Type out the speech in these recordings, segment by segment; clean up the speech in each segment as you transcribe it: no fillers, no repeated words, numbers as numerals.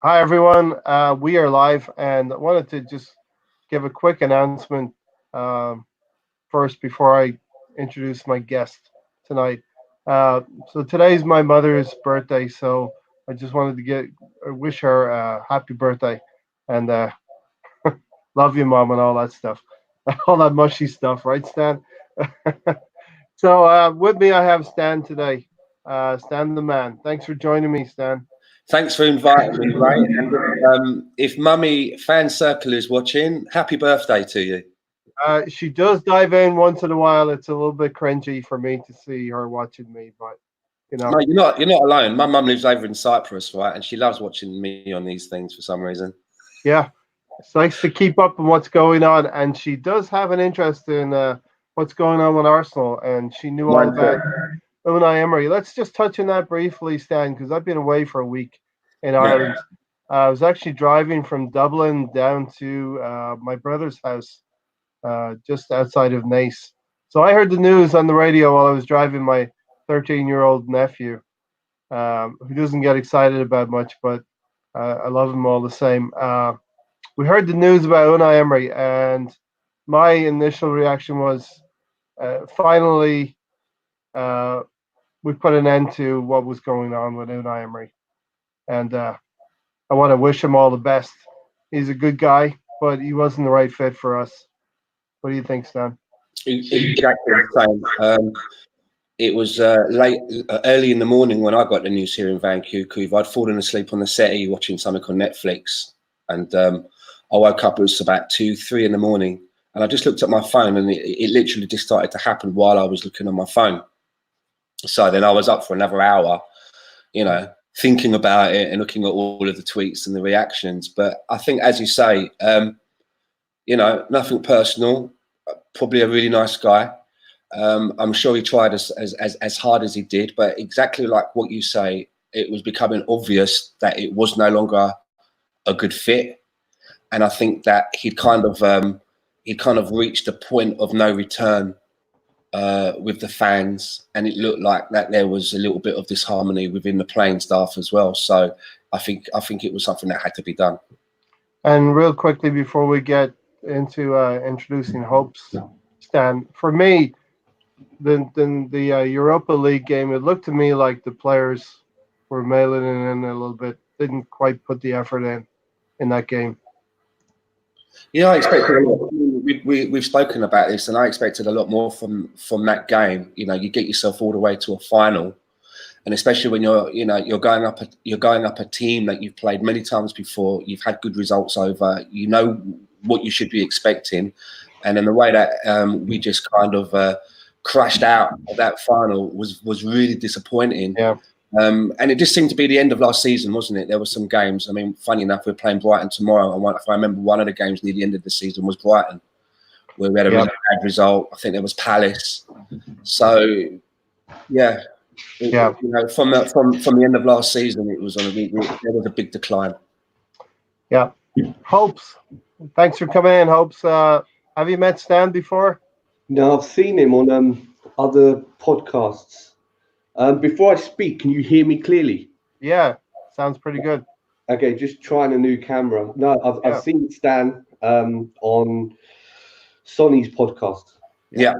Hi, everyone. We are live, and I wanted to just give a quick announcement um, first before I introduce my guest tonight. Uh, so today's my mother's birthday, so I just wanted to get wish her a happy birthday and love you, mom, and all that stuff, all that mushy stuff, right, Stan? So with me, I have Stan today. Stan the man. Thanks for joining me, Stan. Thanks for inviting me, Ray. And if Mummy Fan Circle is watching, happy birthday to you. She does dive in once in a while. It's a little bit cringy for me to see her watching me, but you know, No, you're not alone. My mum lives over in Cyprus, right? And she loves watching me on these things for some reason. yeah, it's nice to keep up on what's going on, and she does have an interest in what's going on with Arsenal, and she knew all Mine about too. Unai Emery. Let's just touch on that briefly, Stan, because I've been away for a week in Yeah. Ireland. I was actually driving from Dublin down to my brother's house, just outside of Nace. So I heard the news on the radio while I was driving my 13-year-old nephew, who doesn't get excited about much, but I love him all the same. We heard the news about Unai Emery, and my initial reaction was finally uh, we put an end to what was going on with Unai Emery. And I want to wish him all the best. He's a good guy, but he wasn't the right fit for us. What do you think, Stan? Exactly the same. It was early in the morning when I got the news here in Vancouver. I'd fallen asleep on the settee watching something on Netflix, and I woke up. It was about 2, 3 in the morning, and I just looked at my phone, and it literally just started to happen while I was looking on my phone. So then I was up for another hour, thinking about it and looking at all of the tweets and the reactions. But I think, as you say, nothing personal. Probably a really nice guy. I'm sure he tried as hard as he did, but exactly like what you say, it was becoming obvious that it was no longer a good fit, and I think that he'd kind of reached a point of no return with the fans, and it looked like that there was a little bit of disharmony within the playing staff as well. So I think it was something that had to be done. And real quickly before we get into introducing hopes, Stan, for me, the Europa League game, it looked to me like the players were mailing it in a little bit, didn't quite put the effort in that game. Yeah, I expected a lot. We've spoken about this, and I expected a lot more from that game. You get yourself all the way to a final, and especially when you're going up a team that you've played many times before, you've had good results over, what you should be expecting, and then the way that we just kind of crashed out of that final was really disappointing. Yeah. And it just seemed to be the end of last season, wasn't it? There were some games. I mean, funny enough, we're playing Brighton tomorrow, and if I remember, one of the games near the end of the season was Brighton, where we had a really bad result. I think there was Palace. So, yeah. Yeah. From the end of last season, it was there was a big decline. Yeah. Hopes. Thanks for coming in, Hopes. Have you met Stan before? No, I've seen him on other podcasts. Before I speak, can you hear me clearly? Yeah. Sounds pretty good. Okay, just trying a new camera. No, I've seen Stan on Sonny's podcast. Yeah.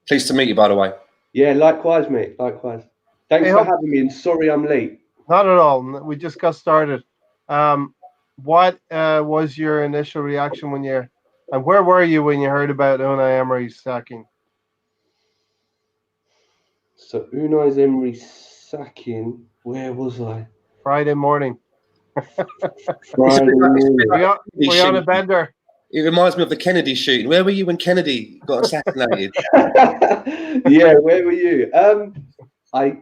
Pleased to meet you, by the way. Yeah, likewise, mate. Likewise. Thanks for having me, and sorry I'm late. Not at all. We just got started. What was your initial reaction and where were you when you heard about Unai Emery's sacking? So Unai Emery's sacking, where was I? Friday morning. Friday morning. We on a bender. It reminds me of the Kennedy shooting. Where were you when Kennedy got assassinated? Yeah, where were you? I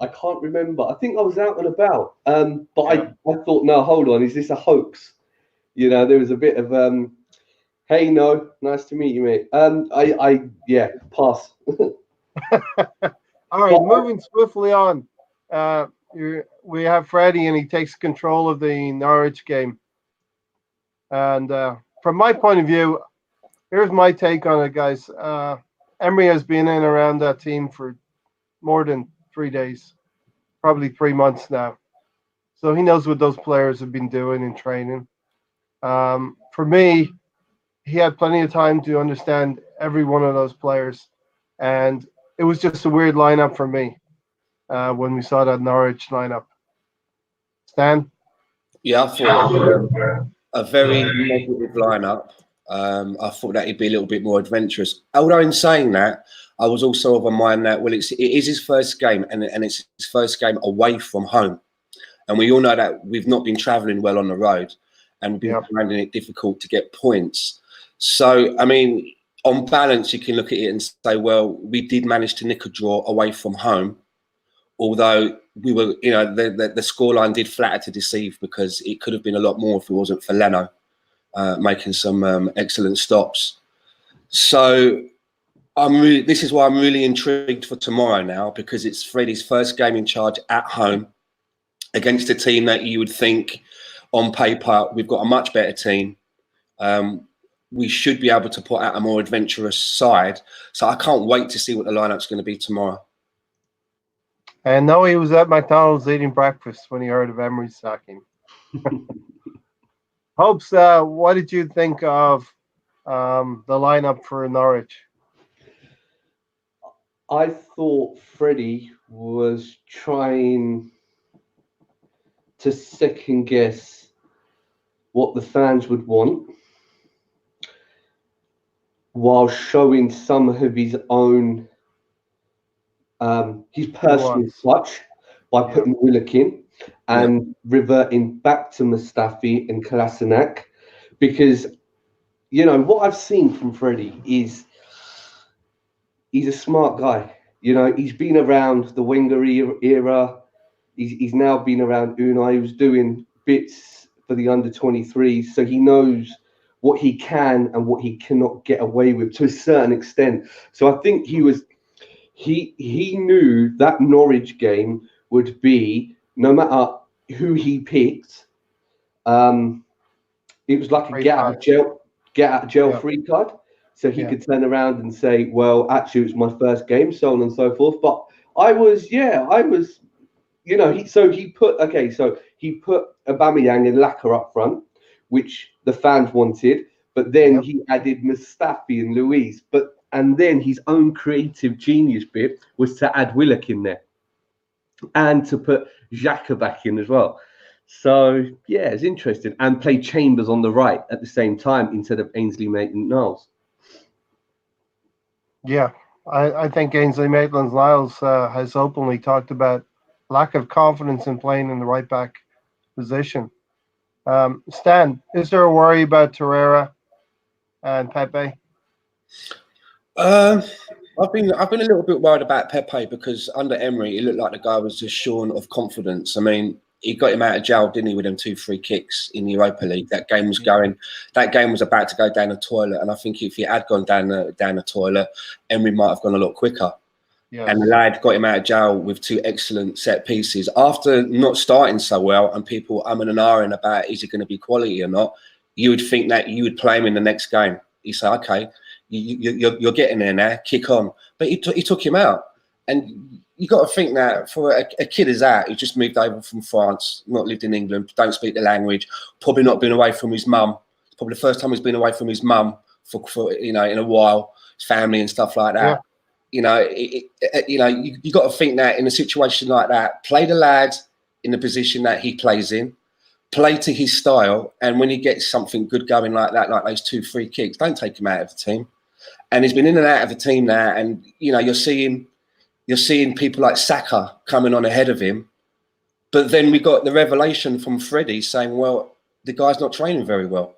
can't remember. I think I was out and about. But I thought, no, hold on, is this a hoax? There was a bit of hey, no, nice to meet you, mate. Pass. All right, moving swiftly on. We have Freddie, and he takes control of the Norwich game. And from my point of view, here's my take on it, guys. Emery has been in around that team for more than 3 days, probably 3 months now. so he knows what those players have been doing in training. For me, he had plenty of time to understand every one of those players, and it was just a weird lineup for me when we saw that Norwich lineup. Stan? Yeah, I thought it was a very negative lineup. I thought that he'd be a little bit more adventurous. Although in saying that, I was also of a mind that, well, it is his first game, and it's his first game away from home. And we all know that we've not been travelling well on the road, and we've been finding it difficult to get points. So, I mean, on balance, you can look at it and say, well, we did manage to nick a draw away from home, although we were, you know, the scoreline did flatter to deceive, because it could have been a lot more if it wasn't for Leno making some excellent stops. So this is why I'm really intrigued for tomorrow now, because it's Freddie's first game in charge at home against a team that you would think on paper we've got a much better team. We should be able to put out a more adventurous side. So I can't wait to see what the lineup's going to be tomorrow. And no, he was at McDonald's eating breakfast when he heard of Emery's sacking. Hopes, what did you think of the lineup for Norwich? I thought Freddie was trying to second guess what the fans would want, while showing some of his own, his personal touch by putting Willock in and reverting back to Mustafi and Kolasinac, because, you know, what I've seen from Freddie is he's a smart guy. You know, he's been around the Wenger era. He's now been around Unai. He was doing bits for the under-23s, so he knows what he can and what he cannot get away with to a certain extent. So I think he knew that Norwich game would be, no matter who he picked, it was like a get out of jail free card. So he could turn around and say, well, actually, it was my first game, so on and so forth. But I was, you know, he put Aubameyang and Laka up front, which the fans wanted. But then he added Mustafi and Luiz. And then his own creative genius bit was to add Willock in there and to put Xhaka back in as well. So, yeah, it's interesting. And play Chambers on the right at the same time instead of Ainsley Maitland-Niles. Yeah, I think Ainsley Maitland-Niles has openly talked about lack of confidence in playing in the right back position. Stan, is there a worry about Torreira and Pepe? I've been a little bit worried about Pepe, because under Emery, it looked like the guy was just shorn of confidence. I mean, he got him out of jail, didn't he, with them 2 free kicks in the Europa League? That game was about to go down the toilet, and I think if he had gone down the toilet, Emery might have gone a lot quicker. Yes. And the lad got him out of jail with 2 excellent set pieces after not starting so well, and people umming and ahhing about is it going to be quality or not. You would think that you would play him in the next game. You say, okay, you're getting there now, kick on. But he took him out, and you got to think that for a kid as that, who just moved over from France, not lived in England, don't speak the language, probably not been away from his mum. It's probably the first time he's been away from his mum for you know, in a while, his family and stuff like that. Yeah. You know, you got to think that in a situation like that, play the lad in the position that he plays in, play to his style, and when he gets something good going like that, like those 2 free kicks, don't take him out of the team. And he's been in and out of the team now, and you know, you're seeing people like Saka coming on ahead of him. But then we got the revelation from Freddie saying, well, the guy's not training very well.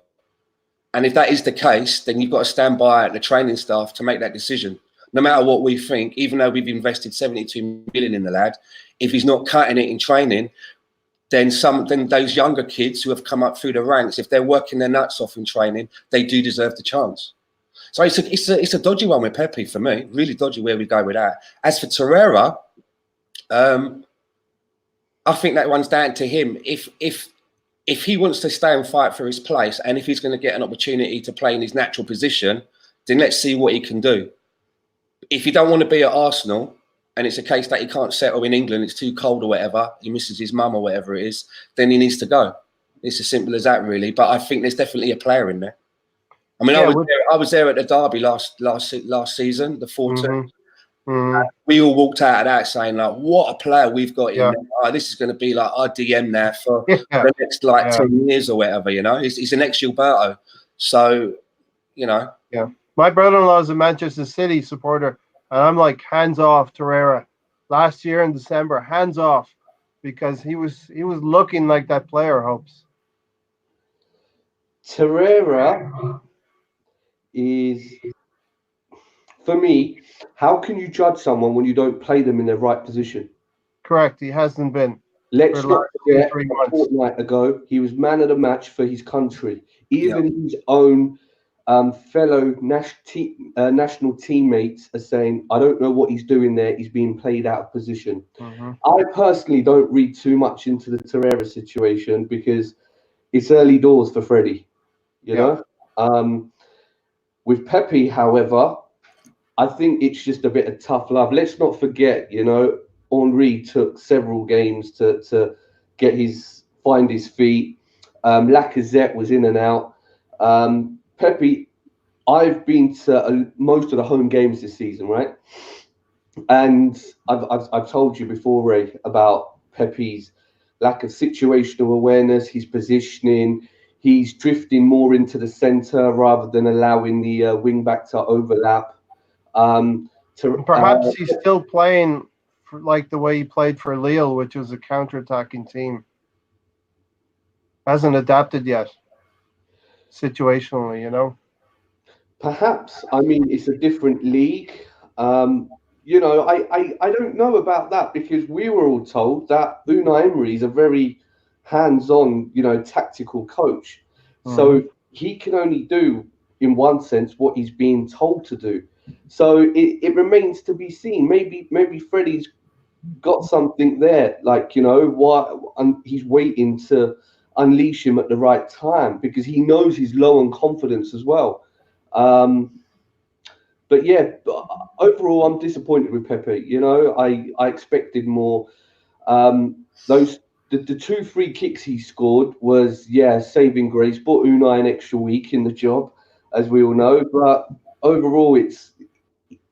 And if that is the case, then you've got to stand by the training staff to make that decision. No matter what we think, even though we've invested 72 million in the lad, if he's not cutting it in training, then those younger kids who have come up through the ranks, if they're working their nuts off in training, they do deserve the chance. So it's a dodgy one with Pepe for me, really dodgy where we go with that. As for Torreira, I think that one's down to him. If he wants to stay and fight for his place, and if he's going to get an opportunity to play in his natural position, then let's see what he can do. If you don't want to be at Arsenal, and it's a case that he can't settle in England, it's too cold or whatever, he misses his mum or whatever it is, then he needs to go. It's as simple as that, really. But I think there's definitely a player in there. I mean, Yeah, I was there at the derby last season, the 4-2. Mm-hmm. We all walked out of that saying, like, what a player we've got in Yeah. there. Oh, this is going to be like our DM now for Yeah. the next 10 years or whatever, you know. He's an ex-Gilberto. So, you know. Yeah. My brother-in-law is a Manchester City supporter, and I'm like, hands off Torreira. Last year in December, hands off, because he was looking like that player, Hopes. Torreira is, for me, how can you judge someone when you don't play them in their right position? Correct. He hasn't been. Let's not forget, 3 a months. fortnight ago, he was man of the match for his country. Even his own fellow national teammates are saying, I don't know what he's doing there. He's being played out of position. Mm-hmm. I personally don't read too much into the Torreira situation because it's early doors for Freddie, you know? With Pepe, however, I think it's just a bit of tough love. Let's not forget, you know, Henry took several games to find his feet. Lacazette was in and out. Pepe, I've been to most of the home games this season, right? And I've told you before, Ray, about Pepe's lack of situational awareness, his positioning. He's drifting more into the centre rather than allowing the wing back to overlap. Perhaps he's still playing like the way he played for Lille, which was a counter-attacking team. Hasn't adapted yet, situationally, you know. Perhaps. I mean, it's a different league. You know, I don't know about that because we were all told that Unai Emery is a very hands-on, you know, tactical coach. So he can only do, in one sense, what he's being told to do. So it remains to be seen. Maybe Freddie's got something there, like, you know, he's waiting to unleash him at the right time because he knows he's low on confidence as well. But yeah, overall, I'm disappointed with Pepe. You know, I expected more. The 2 free kicks he scored was, saving grace. Bought Unai an extra week in the job, as we all know. But overall, it's,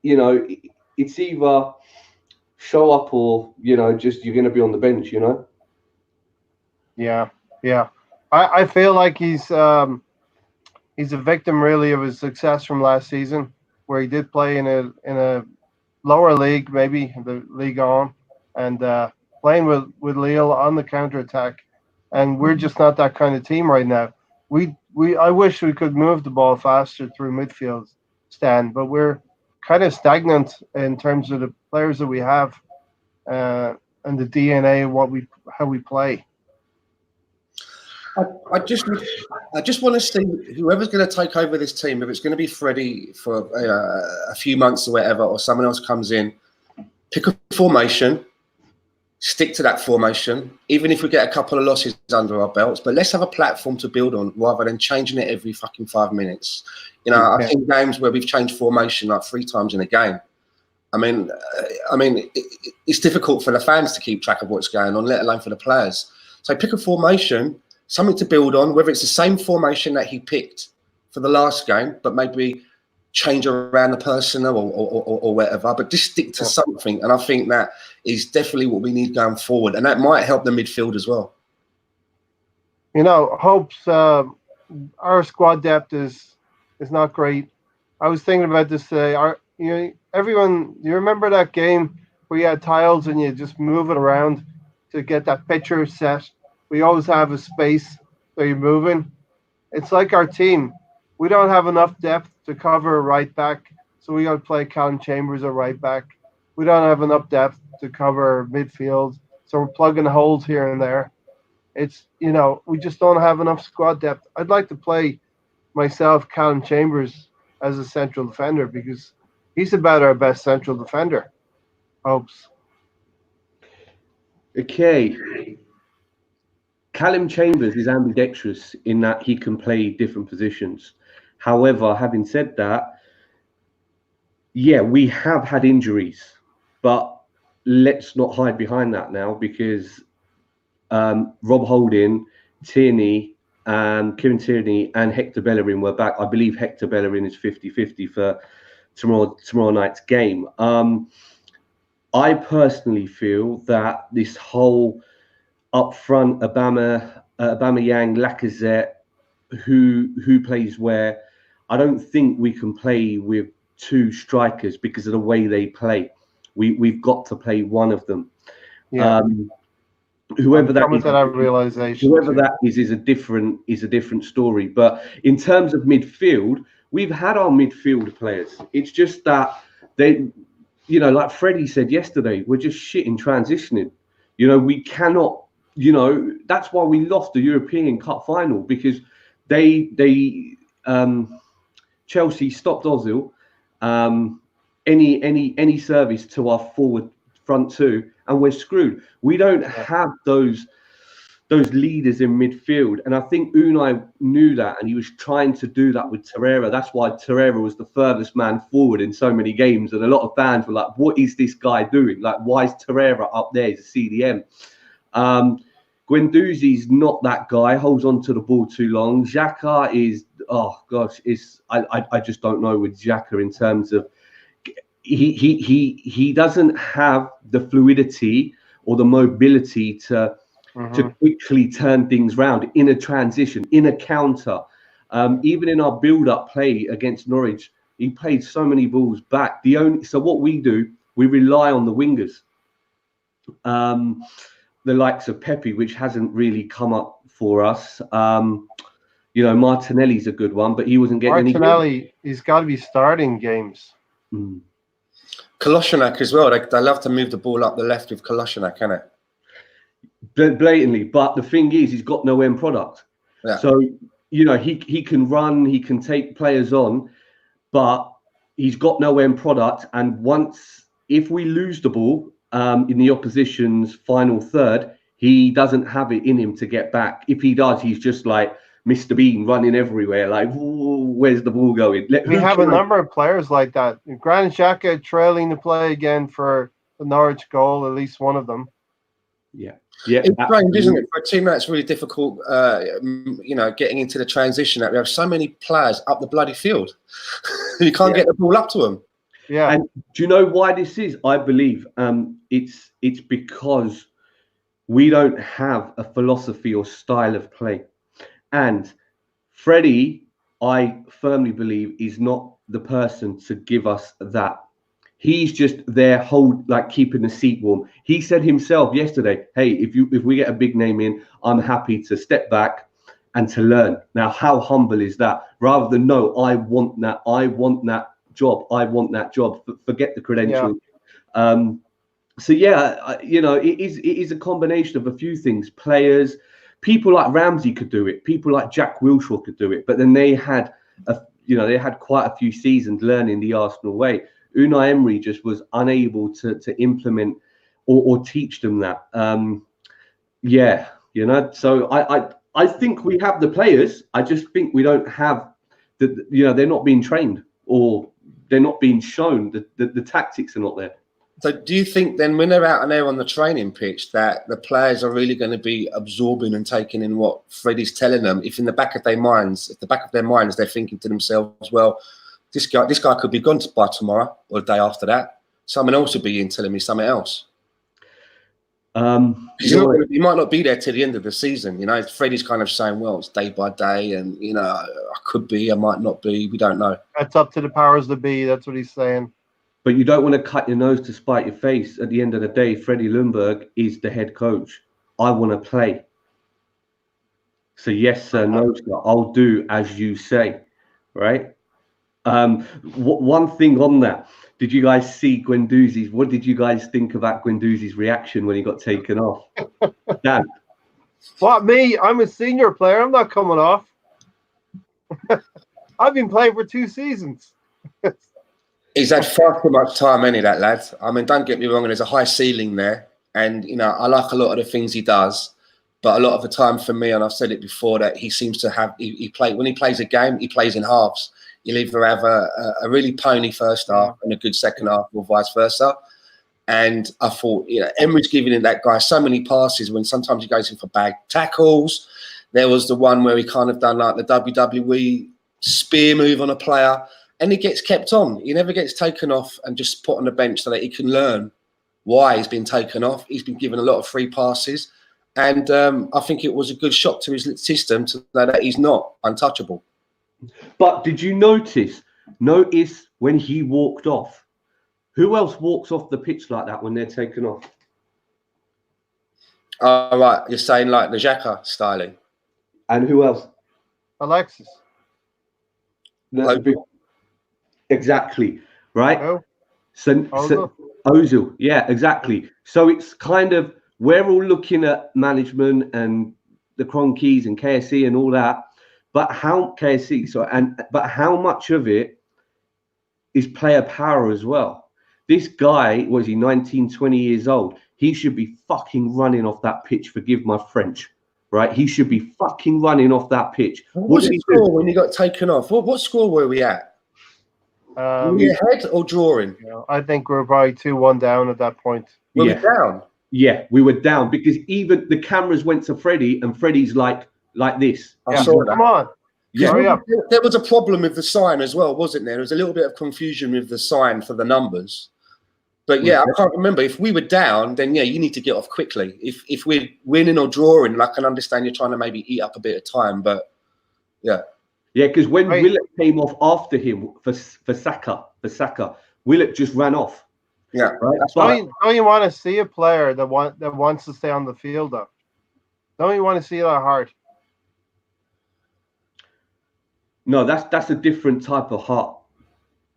you know, it's either show up or, you know, just you're going to be on the bench, you know? Yeah. I feel like he's a victim, really, of his success from last season, where he did play in a lower league, maybe the League On, and playing with Lille on the counter attack. And we're just not that kind of team right now. I wish we could move the ball faster through midfield, Stan, but we're kind of stagnant in terms of the players that we have and the DNA of how we play. I just want to see whoever's going to take over this team, if it's going to be Freddie for a few months or whatever, or someone else comes in, pick a formation, stick to that formation, even if we get a couple of losses under our belts, but let's have a platform to build on rather than changing it every fucking 5 minutes. You know, I've seen games where we've changed formation like 3 times in a game. I mean, it's difficult for the fans to keep track of what's going on, let alone for the players. So pick a formation, something to build on, whether it's the same formation that he picked for the last game, but maybe change around the personnel or whatever, but just stick to something. And I think that is definitely what we need going forward. And that might help the midfield as well. You know, Hope's our squad depth is not great. I was thinking about this today. Everyone, you remember that game where you had tiles and you just move it around to get that picture set? We always have a space so you're moving. It's like our team. We don't have enough depth to cover a right back, so we got to play Callum Chambers at right back. We don't have enough depth to cover midfield, so we're plugging holes here and there. It's, you know, we just don't have enough squad depth. I'd like to play myself, Callum Chambers, as a central defender because he's about our best central defender. Hopes. Okay. Callum Chambers is ambidextrous in that he can play different positions. However, having said that, we have had injuries, but let's not hide behind that now, because Rob Holding, Tierney, Kieran Tierney and Hector Bellerin were back. I believe Hector Bellerin is 50-50 for tomorrow night's game. I personally feel that this whole up front, Aubameyang, Lacazette, who plays where, I don't think we can play with two strikers because of the way they play. We've got to play one of them. Yeah. Whoever that is, to that realization, whoever that is a different story. But in terms of midfield, we've had our midfield players. It's just that they, like Freddie said yesterday, we're just shit in transitioning. We cannot. That's why we lost the European Cup final, because Chelsea stopped Ozil any service to our forward front two, and we're screwed. We don't have those leaders in midfield, and I think Unai knew that, and he was trying to do that with Torreira. That's why Torreira was the furthest man forward in so many games, and a lot of fans were like, "What is this guy doing? Like, why is Torreira up there? He's a CDM." Guendouzi's not that guy. Holds on to the ball too long. Xhaka is, oh gosh, I just don't know with Xhaka in terms of. He doesn't have the fluidity or the mobility to quickly turn things round in a transition, in a counter. Even in our build-up play against Norwich, he played so many balls back. So what we do, we rely on the wingers, the likes of Pepe, which hasn't really come up for us. Martinelli's a good one, but he wasn't getting any. Martinelli, he's got to be starting games. Kolasinac as well. They love to move the ball up the left with Kolasinac, can it? Blatantly, but the thing is, he's got no end product. Yeah. So he can run, he can take players on, but he's got no end product. And if we lose the ball in the opposition's final third, he doesn't have it in him to get back. If he does, he's just like Mr. Bean running everywhere, like, where's the ball going? We have a number of players like that. Granit Xhaka trailing the play again for the Norwich goal, at least one of them. Yeah. It's strange, isn't it, for a team that's really difficult, getting into the transition, that we have so many players up the bloody field. You can't get the ball up to them. Yeah. And do you know why this is? I believe it's because we don't have a philosophy or style of play. And Freddie, I firmly believe, is not the person to give us that. He's just there, keeping the seat warm. He said himself yesterday, "Hey, if we get a big name in, I'm happy to step back and to learn." Now, how humble is that? Rather than, no, I want that job. Forget the credentials. Yeah. It is a combination of a few things. Players. People like Ramsey could do it. People like Jack Wilshere could do it. But then they had quite a few seasons learning the Arsenal way. Unai Emery just was unable to implement or teach them that. So I think we have the players. I just think we don't have they're not being trained, or they're not being shown. The tactics are not there. So do you think then, when they're out and they're on the training pitch, that the players are really going to be absorbing and taking in what Freddie's telling them? If in the back of their minds, they're thinking to themselves, well, this guy could be gone by tomorrow or the day after that. Someone else will be in telling me something else. He might not be there till the end of the season. Freddie's kind of saying, well, it's day by day, and I could be, I might not be. We don't know. That's up to the powers that be. That's what he's saying. But you don't want to cut your nose to spite your face. At the end of the day, Freddie Ljungberg is the head coach. I want to play. So yes, sir, no, sir, I'll do as you say, right? One thing on that. Did you guys see Guendouzi's? What did you guys think about Guendouzi's reaction when he got taken off? Dan? What, me? I'm a senior player. I'm not coming off. I've been playing for 2 seasons. He's had far too much time, ain't he, that lad? I mean, don't get me wrong, there's a high ceiling there. And, I like a lot of the things he does. But a lot of the time for me, and I've said it before, that he seems to have, when he plays a game, he plays in halves. You'll either have a really pony first half and a good second half, or vice versa. And I thought, Emery's giving that guy so many passes when sometimes he goes in for bad tackles. There was the one where he kind of done like the WWE spear move on a player, and he gets kept on. He never gets taken off and just put on the bench so that he can learn why he's been taken off. He's been given a lot of free passes. And I think it was a good shock to his system to know that he's not untouchable. But did you notice when he walked off? Who else walks off the pitch like that when they're taken off? Oh, right. You're saying like the Xhaka styling. And who else? Alexis. Exactly. Right? Oh. Ozil. Yeah, exactly. So it's kind of, we're all looking at management and the Cronkies and KSC and all that, but how much of it is player power as well? This guy, was he 19, 20 years old? He should be fucking running off that pitch. Forgive my French, right? He should be fucking running off that pitch. What did he score when he got taken off? What score were we at? Were we ahead or drawing? I think we're probably 2-1 down at that point. Were we down? Yeah, we were down because even the cameras went to Freddie and Freddie's like this. I saw that. Come on. Yeah, there was a problem with the sign as well, wasn't there? There was a little bit of confusion with the sign for the numbers. But yeah, I can't remember. If we were down, then yeah, you need to get off quickly. If we're winning or drawing, I can understand you're trying to maybe eat up a bit of time, but yeah. Yeah, because when Willett came off after him for Saka, Willett just ran off. Yeah, right. Don't you want to see a player that wants to stay on the field though? Don't you want to see that heart? No, that's a different type of heart.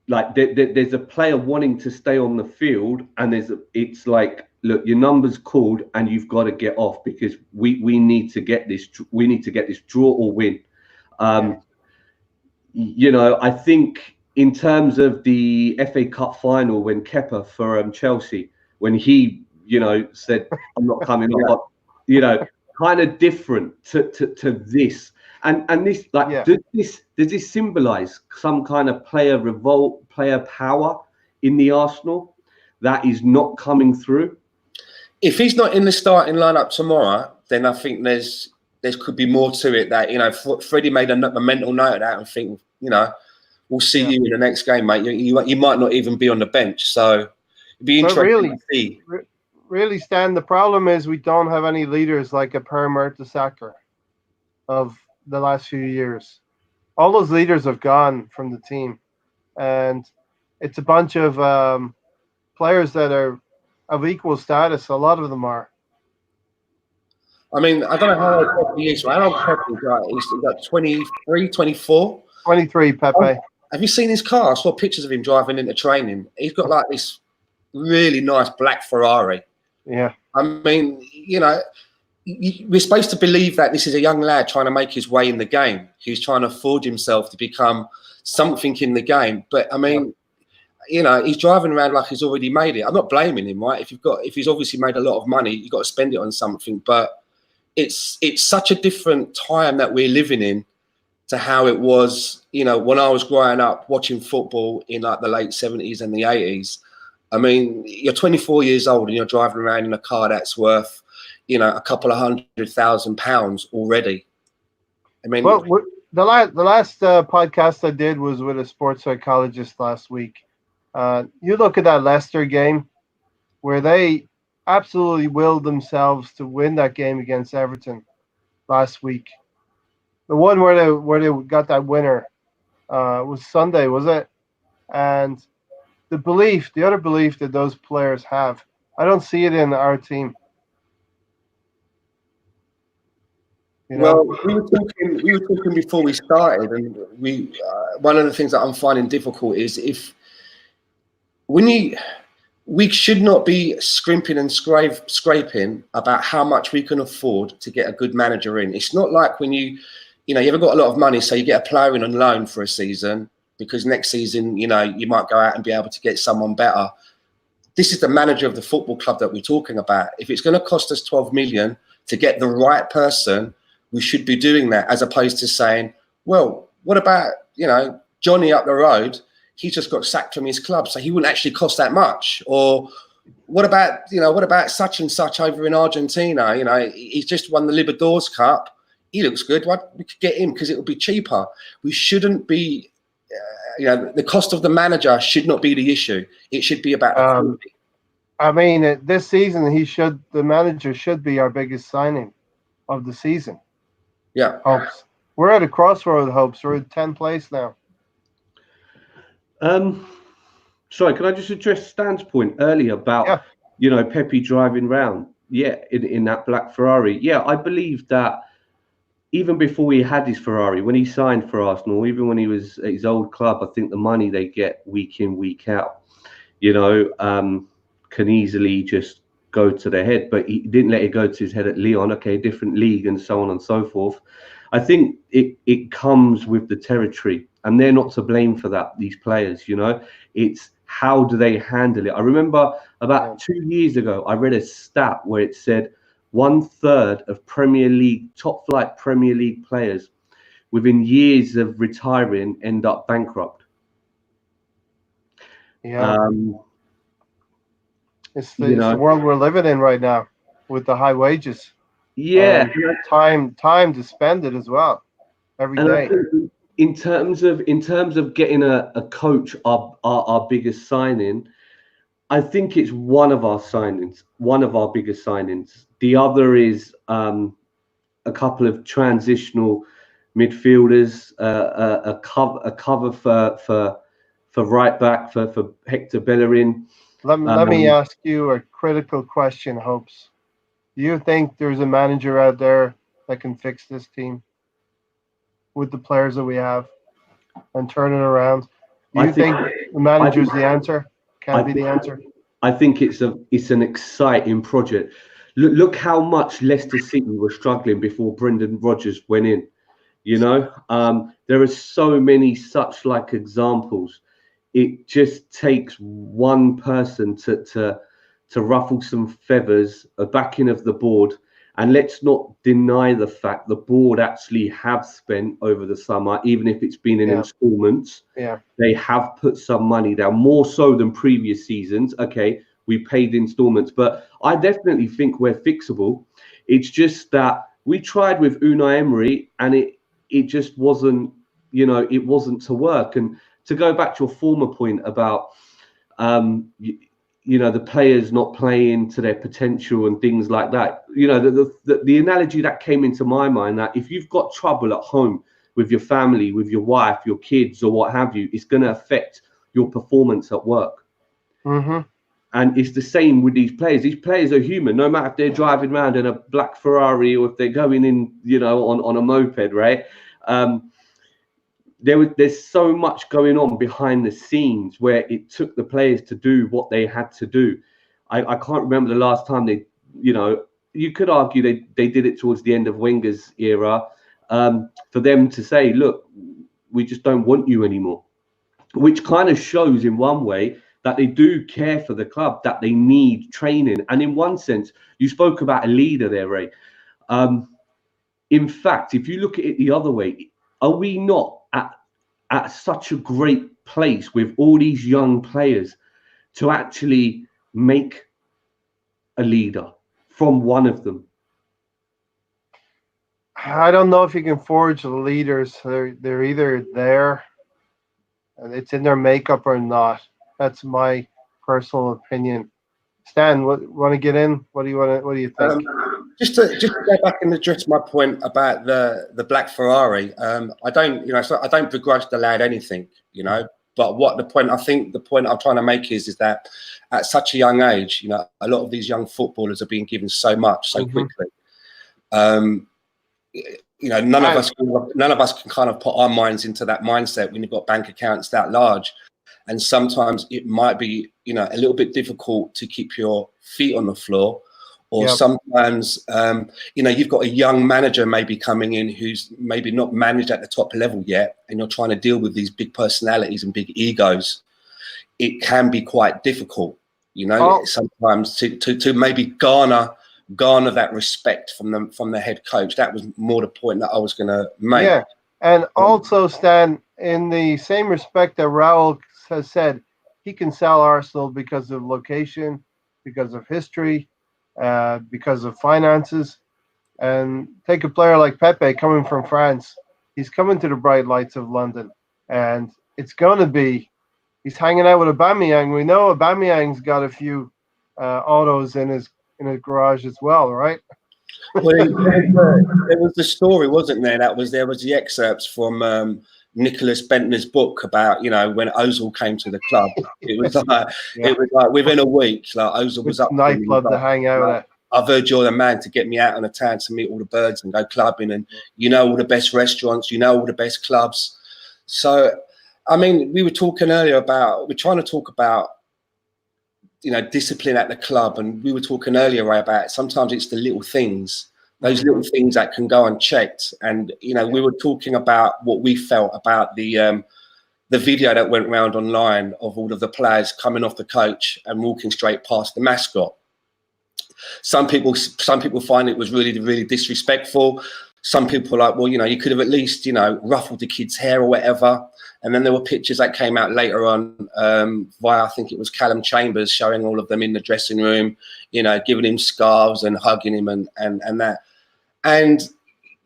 Like there's a player wanting to stay on the field, and it's like, look, your number's called, and you've got to get off because we need to get this. We need to get this draw or win. I think in terms of the FA Cup final when Kepa for Chelsea, when he said I'm not coming off, kind of different to this. And this, does this symbolize some kind of player revolt, player power in the Arsenal that is not coming through? If he's not in the starting lineup tomorrow, then I think there could be more to it. That Freddie made a mental note of that and think, we'll see you in the next game, mate. You might not even be on the bench, so it'd be interesting to see. Really, Stan. The problem is we don't have any leaders like a Per Mertesacker of the last few years. All those leaders have gone from the team, and it's a bunch of players that are of equal status. A lot of them are. I mean, I don't know how old he is. How old Pepe? He's got 23, 24? 23, Pepe. Have you seen his car? I saw pictures of him driving into training. He's got like this really nice black Ferrari. Yeah. I mean, we're supposed to believe that this is a young lad trying to make his way in the game. He's trying to forge himself to become something in the game. But I mean, he's driving around like he's already made it. I'm not blaming him, right? If he's obviously made a lot of money, you've got to spend it on something. But it's such a different time that we're living in to how it was, when I was growing up watching football in like the late 70s and the 80s. I mean, you're 24 years old and you're driving around in a car that's worth, a couple of £100,000 already. I mean, well, the last podcast I did was with a sports psychologist last week. You look at that Leicester game where they absolutely willed themselves to win that game against Everton last week. The one where they got that winner was Sunday, was it? And the other belief that those players have, I don't see it in our team. Well, we were talking before we started, and one of the things that I'm finding difficult is we should not be scrimping and scraping about how much we can afford to get a good manager in. It's not like when you haven't got a lot of money, so you get a player in on loan for a season because next season, you might go out and be able to get someone better. This is the manager of the football club that we're talking about. If it's going to cost us 12 million to get the right person, we should be doing that, as opposed to saying, well, what about, Johnny up the road? He just got sacked from his club, so he wouldn't actually cost that much. Or what about such and such over in Argentina? He's just won the Libertadores Cup. He looks good. Why we could get him because it would be cheaper. We shouldn't be. The cost of the manager should not be the issue. It should be about quality. I mean, this season the manager should be our biggest signing of the season. Yeah, Hopes. We're at a crossroad. Hopes. We're in 10th place now. Sorry, can I just address Stan's point earlier about Pepe driving round? Yeah, in that black Ferrari. Yeah, I believe that even before he had his Ferrari, when he signed for Arsenal, even when he was at his old club, I think the money they get week in, week out, can easily just go to their head. But he didn't let it go to his head at Lyon. Okay, different league and so on and so forth. I think it comes with the territory, and they're not to blame for that, these players, It's how do they handle it? I remember about 2 years ago, I read a stat where it said 1/3 of top flight Premier League players within years of retiring end up bankrupt. Yeah. It's the world we're living in right now with the high wages. Yeah. Time to spend it as well every day. I think in terms of getting a coach, our biggest signing, I think it's one of our biggest signings. The other is a couple of transitional midfielders, a cover for right back for Hector Bellerin. Let me ask you a critical question, Hopes. Do you think there's a manager out there that can fix this team with the players that we have and turn it around? Do you think the manager's the answer? Can be the answer? I think it's an exciting project. Look how much Leicester City were struggling before Brendan Rodgers went in. There are so many such examples. It just takes one person to ruffle some feathers, a backing of the board. And let's not deny the fact the board actually have spent over the summer, even if it's been in installments. Yeah. They have put some money down, more so than previous seasons. Okay, we paid installments, but I definitely think we're fixable. It's just that we tried with Unai Emery and it just wasn't, it wasn't to work. And to go back to your former point about, the players not playing to their potential and things like that. The analogy that came into my mind, that if you've got trouble at home with your family, with your wife, your kids, or what have you, it's going to affect your performance at work. Mm-hmm. And it's the same with these players. These players are human, no matter if they're driving around in a black Ferrari or if they're going in, on a moped, right? There's so much going on behind the scenes where it took the players to do what they had to do. I can't remember the last time they, you could argue they did it towards the end of Wenger's era, for them to say, look, we just don't want you anymore, which kind of shows in one way that they do care for the club, that they need training. And in one sense, you spoke about a leader there, Ray. In fact, if you look at it the other way, are we not at such a great place with all these young players to actually make a leader from one of them? I don't know if you can forge leaders. They're either there and it's in their makeup or not. That's my personal opinion. Stan, want to get in? What do you think? Just to go back and address my point about the black Ferrari. I don't begrudge the lad anything, But the point I'm trying to make is that at such a young age, a lot of these young footballers are being given so much so quickly. None of us can kind of put our minds into that mindset when you've got bank accounts that large. And sometimes it might be, a little bit difficult to keep your feet on the floor. Or sometimes, you've got a young manager maybe coming in who's maybe not managed at the top level yet, and you're trying to deal with these big personalities and big egos. It can be quite difficult, sometimes to maybe garner that respect from the head coach. That was more the point that I was going to make. Yeah, and also, Stan, in the same respect that Raul has said, he can sell Arsenal because of location, because of history, because of finances. And take a player like Pepe coming from France. He's coming to the bright lights of London, and it's going to be. He's hanging out with Aubameyang. We know Aubameyang's got a few autos in his garage as well, right? Well, there was the story, wasn't there? There was the excerpts from Nicholas Bentner's book about when Ozil came to the club. It was like within a week, like Ozil was up. Nightclub to hang out at. I've heard you're the man to get me out on the town to meet all the birds and go clubbing, and all the best restaurants, all the best clubs. So, I mean, we're trying to talk about discipline at the club, and we were talking earlier about sometimes it's the little things, those little things that can go unchecked. And we were talking about what we felt about the video that went round online of all of the players coming off the coach and walking straight past the mascot. Some people find it was really, really disrespectful. Some people are like, well, you could have at least, ruffled the kid's hair or whatever. And then there were pictures that came out later on via, I think it was Callum Chambers, showing all of them in the dressing room, giving him scarves and hugging him and that. And,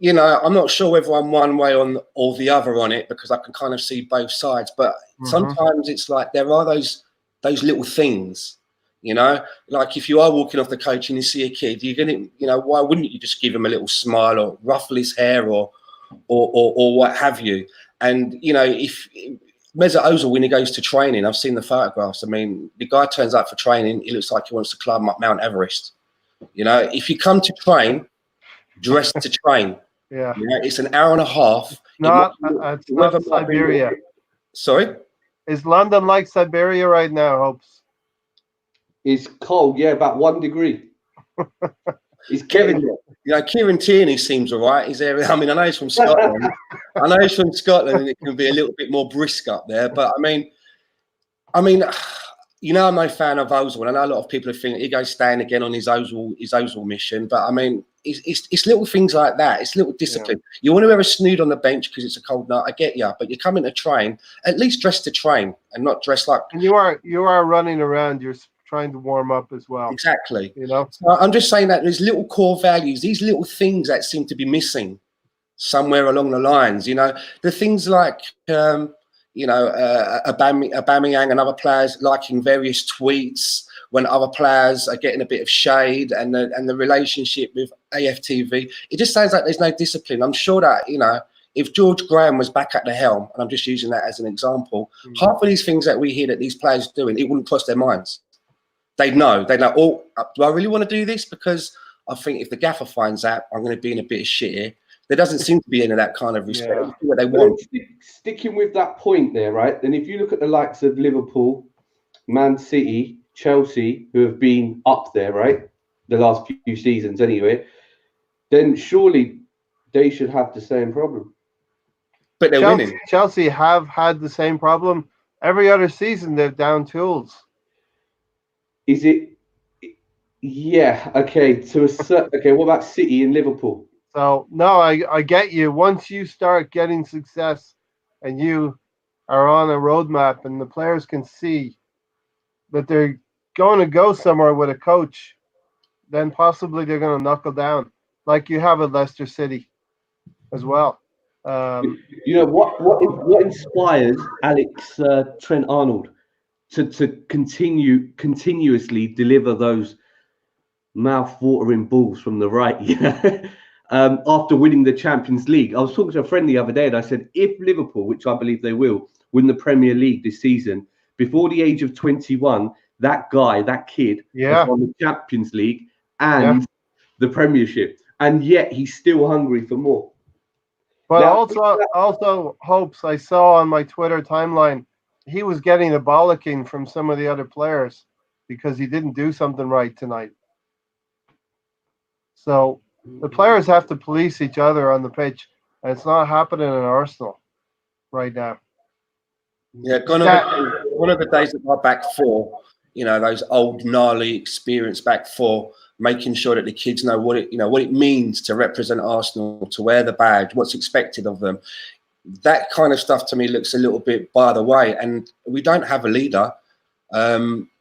I'm not sure whether I'm one way or the other on it, because I can kind of see both sides. But sometimes it's like there are those little things. Like if you are walking off the coach and you see a kid, you're gonna, why wouldn't you just give him a little smile or ruffle his hair or what have you? And if Mesut Ozil, when he goes to training, I've seen the photographs. I mean, the guy turns up for training, he looks like he wants to climb up Mount Everest. If you come to train, dress to train. Yeah, it's an hour and a half. It's not Siberia. Sorry, is London like Siberia right now, Hopes? It's cold, yeah, about 1 degree. It's Kieran Tierney seems all right. Is there? I mean, I know he's from Scotland. And it can be a little bit more brisk up there. But I mean, I'm no fan of Ozil, and I know a lot of people think he goes staying again on his Ozil mission. But I mean, it's little things like that. It's little discipline. Yeah. You want to wear a snood on the bench because it's a cold night. I get you, but you're coming to train. At least dress to train and not dress like. And you are running around. You're trying to warm up as well. Exactly. So I'm just saying that there's little core values, these little things that seem to be missing somewhere along the lines. The things like Aubameyang and other players liking various tweets when other players are getting a bit of shade, and the relationship with AFTV. It just sounds like there's no discipline. I'm sure that if George Graham was back at the helm, and I'm just using that as an example, half of these things that we hear that these players are doing, it wouldn't cross their minds. They'd know, oh, do I really want to do this? Because I think if the gaffer finds out, I'm going to be in a bit of shit here. There doesn't seem to be any of that kind of respect. Yeah. What they want. Sticking with that point there, right? Then if you look at the likes of Liverpool, Man City, Chelsea, who have been up there, right? The last few seasons anyway, then surely they should have the same problem. But they're winning. Chelsea have had the same problem. Every other season, they've down tools. Is it? Yeah. Okay. Okay. What about City and Liverpool? So no, I get you. Once you start getting success, and you are on a roadmap, and the players can see that they're going to go somewhere with a coach, then possibly they're going to knuckle down, like you have at Leicester City, as well. What inspires Alex Trent-Arnold to continuously deliver those mouth-watering balls from the right, after winning the Champions League? I was talking to a friend the other day, and I said, if Liverpool, which I believe they will, win the Premier League this season, before the age of 21, that kid, won the Champions League and the Premiership, and yet he's still hungry for more. But also hopes, I saw on my Twitter timeline, he was getting a bollocking from some of the other players because he didn't do something right tonight. So the players have to police each other on the pitch, and it's not happening in Arsenal right now. Yeah, one of the days of our back four, those old gnarly experienced back four, making sure that the kids know what it means to represent Arsenal, to wear the badge, what's expected of them. That kind of stuff to me looks a little bit by the way, and we don't have a leader.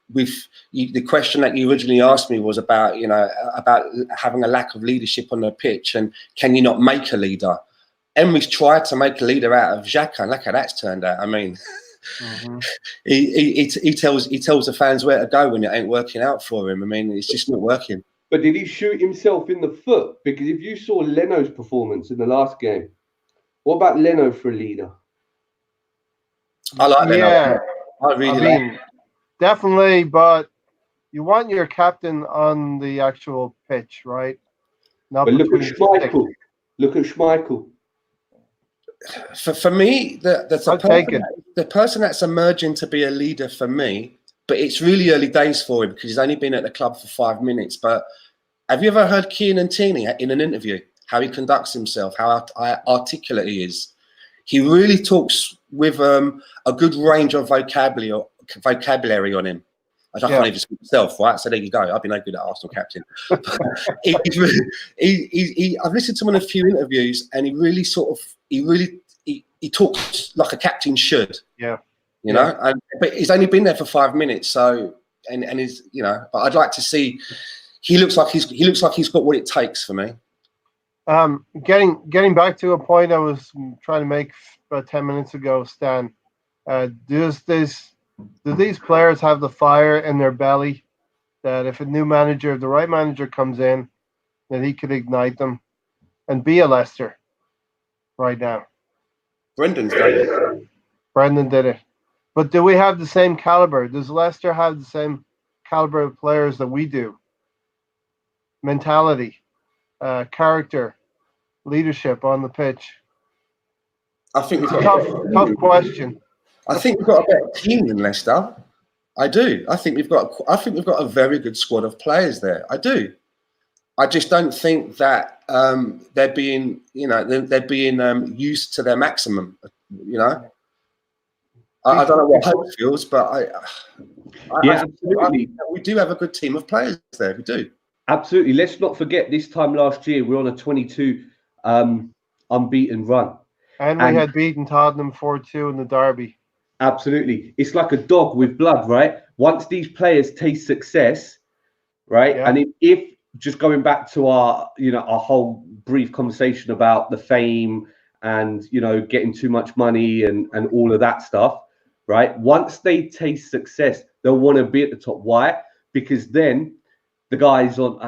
the question that you originally asked me was about, about having a lack of leadership on the pitch and can you not make a leader? Emery's tried to make a leader out of Xhaka, and look how that's turned out. I mean, he tells the fans where to go when it ain't working out for him. I mean, it's just not working. But did he shoot himself in the foot? Because if you saw Leno's performance in the last game, what about Leno for a leader? I like Leno. Yeah, I really like him. Definitely, but you want your captain on the actual pitch, right? Not But look at between the sticks. Schmeichel. Look at Schmeichel. For me, the person that's emerging to be a leader for me, but it's really early days for him because he's only been at the club for 5 minutes. But have you ever heard Kieran Tierney in an interview, how he conducts himself, how articulate he is? He really talks with a good range of vocabulary on him. I can't even speak myself, right? So there you go. I've been no good at Arsenal captain. I've listened to him in a few interviews, and he talks like a captain should. Yeah. You know, but he's only been there for 5 minutes, so and he's but I'd like to see. He looks like he's got what it takes for me. Getting back to a point I was trying to make about 10 minutes ago, Stan. Do these players have the fire in their belly that if the right manager comes in, that he could ignite them and be a Leicester right now? Brendan did it. But do we have the same caliber? Does Leicester have the same caliber of players that we do? Mentality, character, leadership on the pitch. I think it's a tough question. I think we've got a better team than Leicester. I do. I think we've got a very good squad of players there. I do. I just don't think that they're being used to their maximum. I don't know what Hope feels, but absolutely. We do have a good team of players there. We do. Absolutely. Let's not forget this time last year we're on a 22 unbeaten run. And we had beaten Tottenham 4-2 in the derby. Absolutely. It's like a dog with blood, right? Once these players taste success, right? Yeah. And if just going back to our whole brief conversation about the fame and, getting too much money and all of that stuff, right? Once they taste success, they'll want to be at the top. Why? Because then the guys on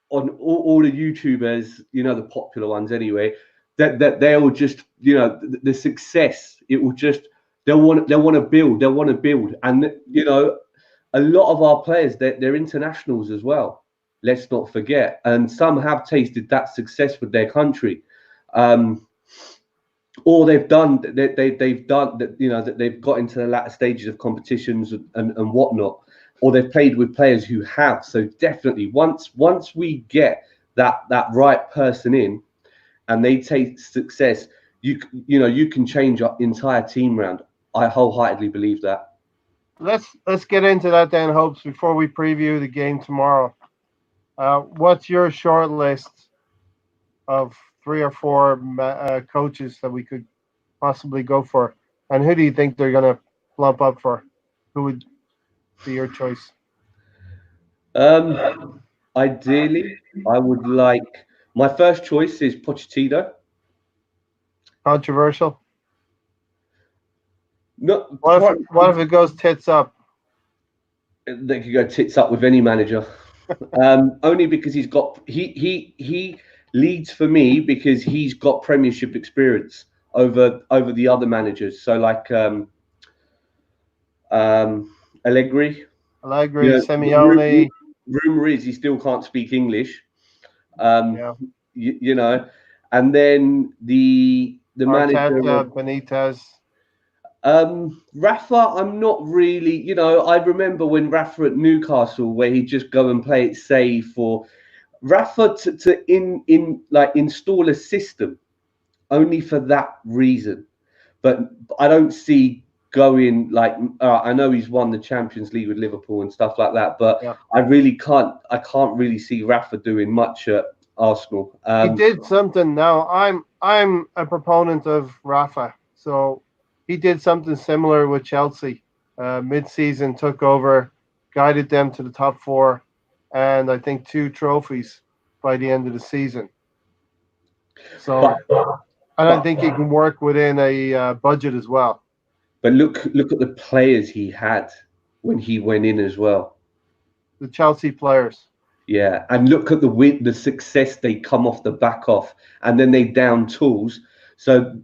all the YouTubers, the popular ones anyway, that they'll just, the success, it will just, they'll want to build. And, a lot of our players, they're internationals as well. Let's not forget. And some have tasted that success with their country. Or they've done that, that they've got into the latter stages of competitions and whatnot. Or they've played with players who have. So definitely, once we get that right person in, and they take success, you can change our entire team round. I wholeheartedly believe that. Let's get into that then, Hopes, before we preview the game tomorrow. What's your short list of 3 or 4 coaches that we could possibly go for, and who do you think they're going to plump up for? Who would be your choice? Ideally, I would like. My first choice is Pochettino. Controversial? No. What if it goes tits up? They could go tits up with any manager. Only because he leads for me because he's got Premiership experience over the other managers. So like Allegri, Simeone. Rumor is he still can't speak English. And then the manager Benitez. Rafa, I'm not really, I remember when Rafa at Newcastle, where he'd just go and play it safe, for Rafa to install a system only for that reason. But I don't see going I know he's won the Champions League with Liverpool and stuff like that, but I can't really see Rafa doing much at Arsenal. He did something. Now I'm a proponent of Rafa, so he did something similar with Chelsea. Mid-season, took over, guided them to the top four, and I think 2 trophies by the end of the season. So, and I think he can work within a budget as well. But look at the players he had when he went in as well. The Chelsea players. Yeah, and look at the success they come off the back of, and then they down tools. So,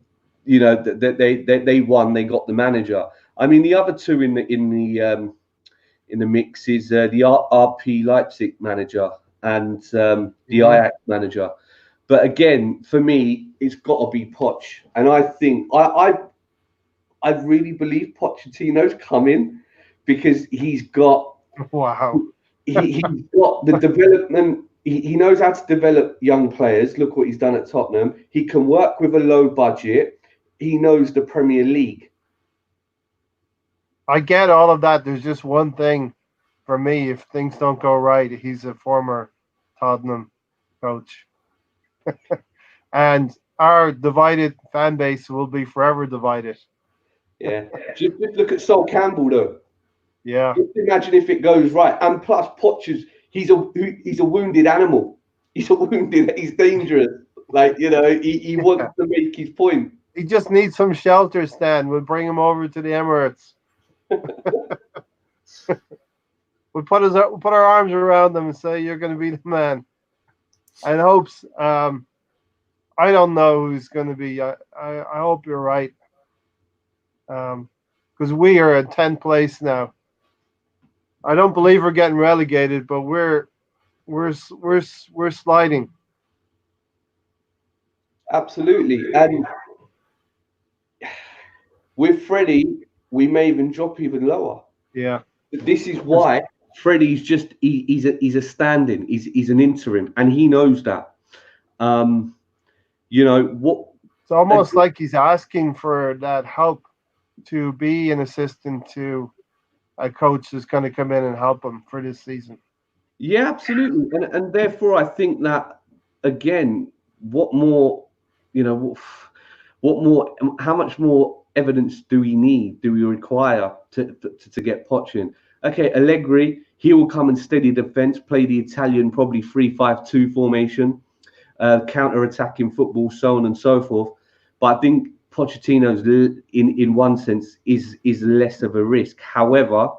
you know, they won. They got the manager. I mean, the other two in the mix is the RP Leipzig manager and the Ajax manager. But again, for me, it's got to be Poch, and I think I really believe Pochettino's coming because he's got Wow. he's got the development. He knows how to develop young players. Look what he's done at Tottenham. He can work with a low budget. He knows the Premier League. I get all of that. There's just one thing for me. If things don't go right, he's a former Tottenham coach. And our divided fan base will be forever divided. Yeah. Just look at Sol Campbell, though. Yeah. Just imagine if it goes right. And plus, Poch he's a wounded animal. He's dangerous. Like, you know, he wants to make his point. He just needs some shelter, Stan. We'll bring him over to the Emirates. we'll put our arms around them and say, "You're going to be the man." And hopes. I don't know who's going to be. I hope you're right. Because we are in 10th place now. I don't believe we're getting relegated, but we're sliding. Absolutely, and with Freddie, we may even drop even lower. Yeah. This is why Freddie's just he's a stand-in. He's an interim, and he knows that. You know what? It's almost like he's asking for that help to be an assistant to a coach who's going to come in and help him for this season. Yeah, absolutely, and therefore I think that again, what more? You know, what more? How much more evidence do we need? Do we require to get Poch in? Okay, Allegri, he will come and steady defense, play the Italian probably 3-5-2 formation, counter-attacking football, so on and so forth. But I think Pochettino's, in one sense, is less of a risk. However,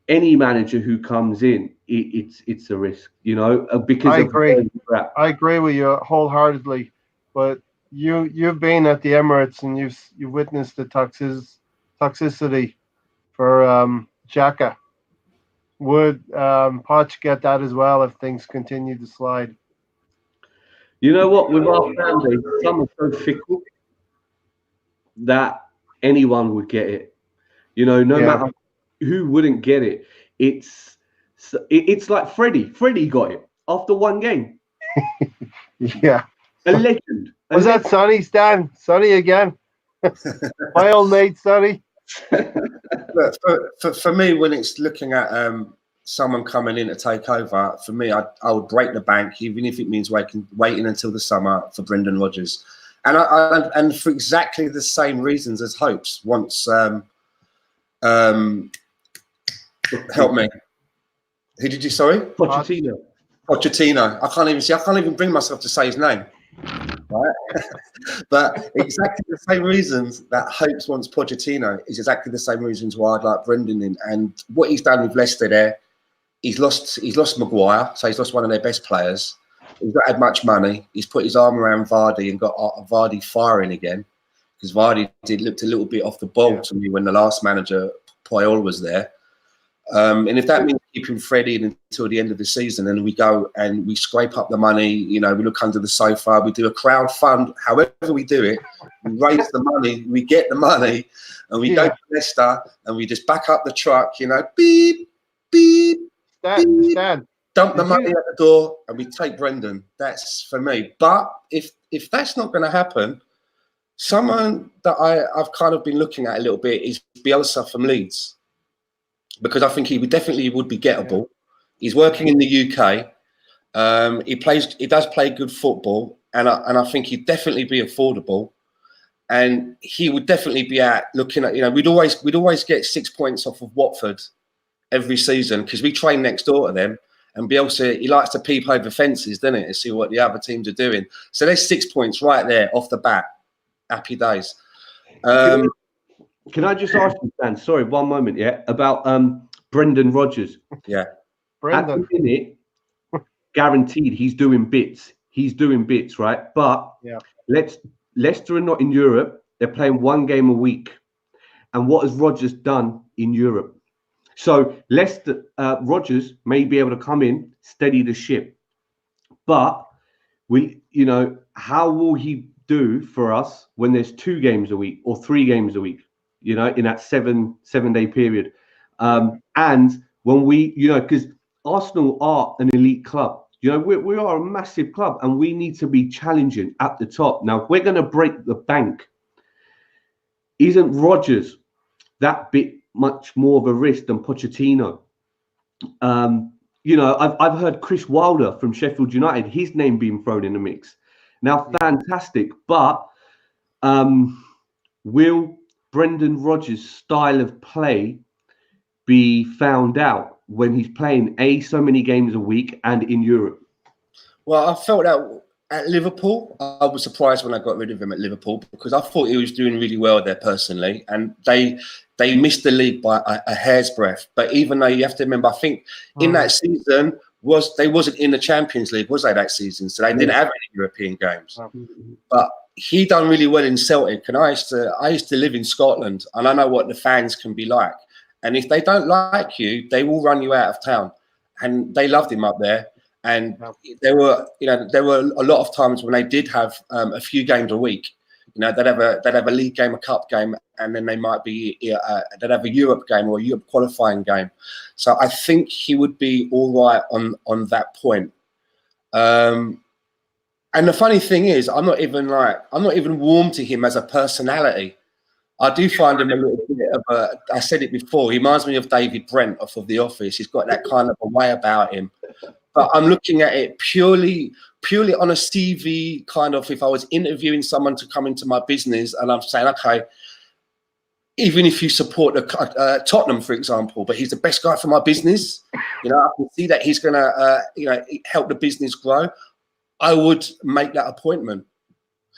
any manager who comes in, it's a risk, you know, because I agree with you wholeheartedly. But you've been at the Emirates and you've witnessed the toxicity for Xhaka. Would Poch get that as well if things continue to slide? You know what? With our fan base, some are so fickle that anyone would get it. You know, no matter who wouldn't get it. It's like Freddie. Freddie got it after one game. Yeah. A legend. Was that Sonny, Stan? Sonny again? My old mate, Sonny. For me, when it's looking at someone coming in to take over, for me, I would break the bank, even if it means waiting until the summer for Brendan Rodgers, and for exactly the same reasons as Hopes wants. Help me. Who did you? Sorry, Pochettino. Pochettino. I can't even bring myself to say his name. Right, but exactly the same reasons that Hopes wants Pochettino is exactly the same reasons why I'd like Brendan in. And what he's done with Leicester there, he's lost Maguire, so he's lost one of their best players. He's not had much money. He's put his arm around Vardy and got Vardy firing again, because Vardy looked a little bit off the ball to me when the last manager Puyol was there. And if that means keeping Freddie in until the end of the season, and we go and we scrape up the money, you know, we look under the sofa, we do a crowd fund, however we do it, we raise the money, we get the money, and we go to Leicester and we just back up the truck, you know, beep, beep, Stan, dump the money at the door, and we take Brendan. That's for me. But if that's not going to happen, someone that I've kind of been looking at a little bit is Bielsa from Leeds, because I think he would be gettable. He's working in the UK. He does play good football, and I think he'd definitely be affordable, and he would definitely be out looking at, you know, we'd always get 6 points off of Watford every season because we train next door to them. And Bielsa, he likes to peep over fences, doesn't it, to see what the other teams are doing. So there's 6 points right there off the bat. Happy days. Can I just ask you, Dan? Sorry, one moment, about Brendan Rodgers. Yeah, Brendan. At the minute, guaranteed he's doing bits. He's doing bits, right? But Leicester are not in Europe. They're playing 1 game a week. And what has Rodgers done in Europe? So Leicester, Rodgers may be able to come in, steady the ship, but how will he do for us when there's 2 games a week or 3 games a week? In that 7-day period, and when we, because Arsenal are an elite club. We are a massive club, and we need to be challenging at the top. Now, if we're going to break the bank, isn't Rodgers that bit much more of a risk than Pochettino? I've heard Chris Wilder from Sheffield United, his name being thrown in the mix. Now, fantastic, but will Brendan Rodgers' style of play be found out when he's playing so many games a week and in Europe? Well, I felt that at Liverpool. I was surprised when I got rid of him at Liverpool because I thought he was doing really well there personally, and they missed the league by a hair's breadth. But even though you have to remember, I think in that season they wasn't in the Champions League, was they, that season? So they didn't have any European games. But he done really well in Celtic, and I used to live in Scotland, and I know what the fans can be like. And if they don't like you, they will run you out of town. And they loved him up there. And there were a lot of times when they did have a few games a week. They'd have a league game, a cup game, and then they might be they'd have a Europe game or a Europe qualifying game. So I think he would be all right on that point. And the funny thing is, I'm not even warm to him as a personality. I do find him a little bit of I said it before, he reminds me of David Brent off of The Office. He's got that kind of a way about him. But I'm looking at it purely on a CV kind of, if I was interviewing someone to come into my business and I'm saying, okay, even if you support Tottenham, for example, but he's the best guy for my business, I can see that he's going to, help the business grow, I would make that appointment.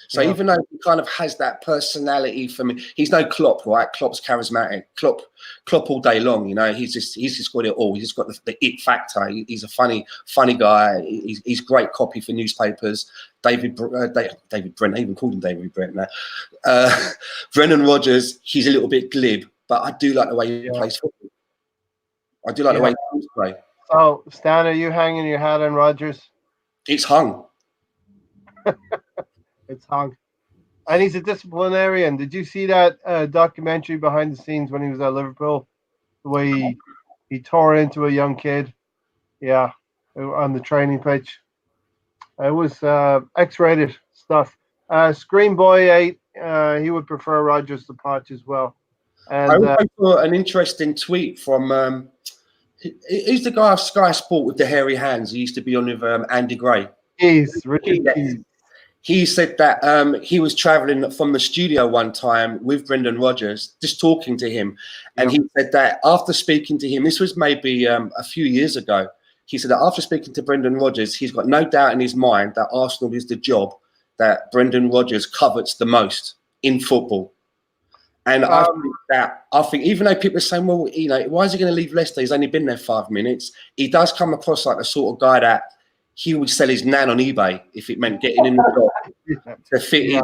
So even though he kind of has that personality for me, he's no Klopp, right? Klopp's charismatic. Klopp all day long, he's just got it all. He's just got the it factor. He's a funny guy. He's great copy for newspapers. David Brent, I even called him David Brent now. Brendan Rodgers, he's a little bit glib, but I do like the way he plays football. I do like the way he plays. So, Stan, are you hanging your hat on Rodgers? It's hung. It's hung. And he's a disciplinarian. Did you see that documentary behind the scenes when he was at Liverpool? The way he tore into a young kid. Yeah, on the training pitch. It was X-rated stuff. Screen Boy 8, he would prefer Rodgers to Poch as well. And I also saw an interesting tweet from who's the guy of Sky Sport with the hairy hands? He used to be on with Andy Gray. Richard Keys. He said that he was traveling from the studio one time with Brendan Rodgers, just talking to him. And he said that after speaking to him, this was maybe a few years ago, he said that after speaking to Brendan Rodgers, he's got no doubt in his mind that Arsenal is the job that Brendan Rodgers covets the most in football. And I think even though people are saying, well, why is he going to leave Leicester? He's only been there 5 minutes. He does come across like the sort of guy that he would sell his nan on eBay if it meant getting in the job to fit in.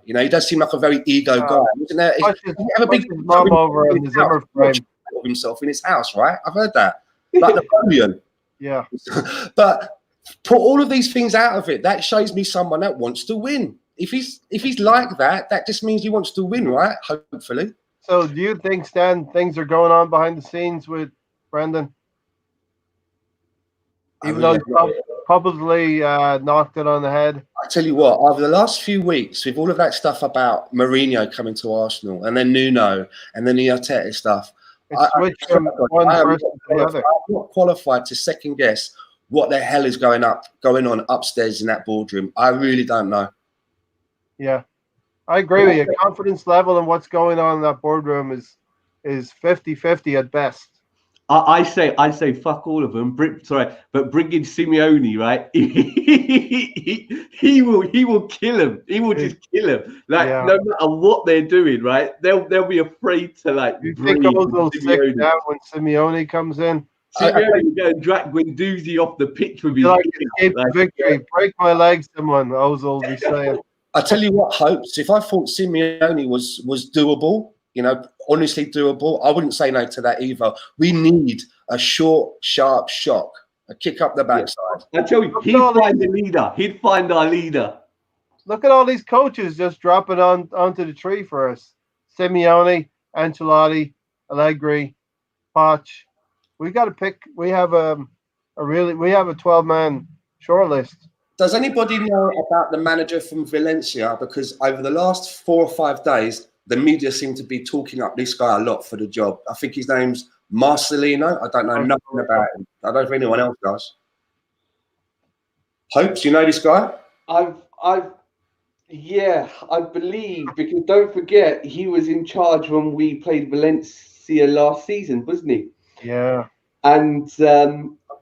He does seem like a very ego guy. Isn't there? He have a big mom over in the Zimmer frame of himself in his house, right? I've heard that. Like Napoleon. Yeah. But put all of these things out of it. That shows me someone that wants to win. If he's like that, that just means he wants to win, right? Hopefully. So do you think, Stan, things are going on behind the scenes with Brendan? Even though he's probably knocked it on the head. I tell you what, over the last few weeks, with all of that stuff about Mourinho coming to Arsenal, and then Nuno, and then the Arteta stuff, I'm not qualified to second guess what the hell is going on upstairs in that boardroom. I really don't know. Yeah, I agree with you. Confidence level and what's going on in that boardroom is 50-50 at best. I say fuck all of them. But bringing Simeone, right? He will kill him. He will just kill him. Like Yeah. no matter what they're doing, right? They'll be afraid to like You think breathe. Ozil will stick it out when Simeone comes in? Simeone will go and drag Guendouzi off the pitch with his Like leg escape the victory, break my legs, someone Ozil will be saying. I tell you what, hopes. If I thought Simeone was doable, you know, honestly doable, I wouldn't say no to that either. We need a short, sharp shock, a kick up the backside. I tell you, he'd find the leader. He'd find our leader. Look at all these coaches just dropping onto the tree for us. Simeone, Ancelotti, Allegri, Poch. We got to pick. We have a 12-man shortlist. Does anybody know about the manager from Valencia? Because over the last 4 or 5 days, the media seem to be talking up this guy a lot for the job. I think his name's Marcelino. I don't know nothing about him. I don't know if anyone else does. Hopes, you know this guy? Yeah, I believe, because don't forget, he was in charge when we played Valencia last season, wasn't he? Yeah. And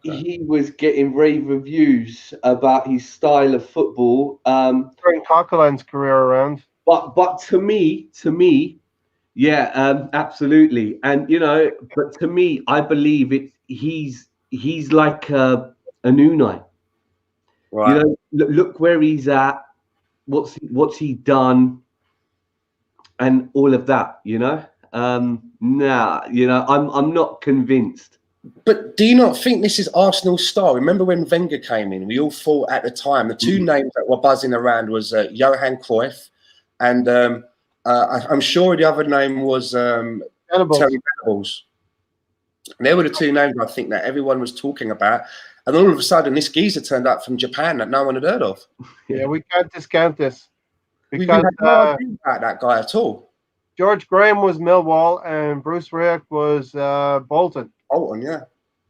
he was getting rave reviews about his style of football. Turning Coquelin's career around. But to me, yeah, absolutely. And you know, but to me, I believe he's like an Unai. Right. You know, look where he's at. What's he done, and all of that. You know, you know, I'm not convinced. But do you not think this is Arsenal's style? Remember when Wenger came in? We all thought at the time the two names that were buzzing around was Johan Cruyff, and I'm sure the other name was Terry Venables. They were the two names I think that everyone was talking about, and all of a sudden this geezer turned up from Japan that no one had heard of. Yeah, we can't discount this. We had no idea about that guy at all. George Graham was Millwall, and Bruce Rioch was Bolton. Bolton, yeah.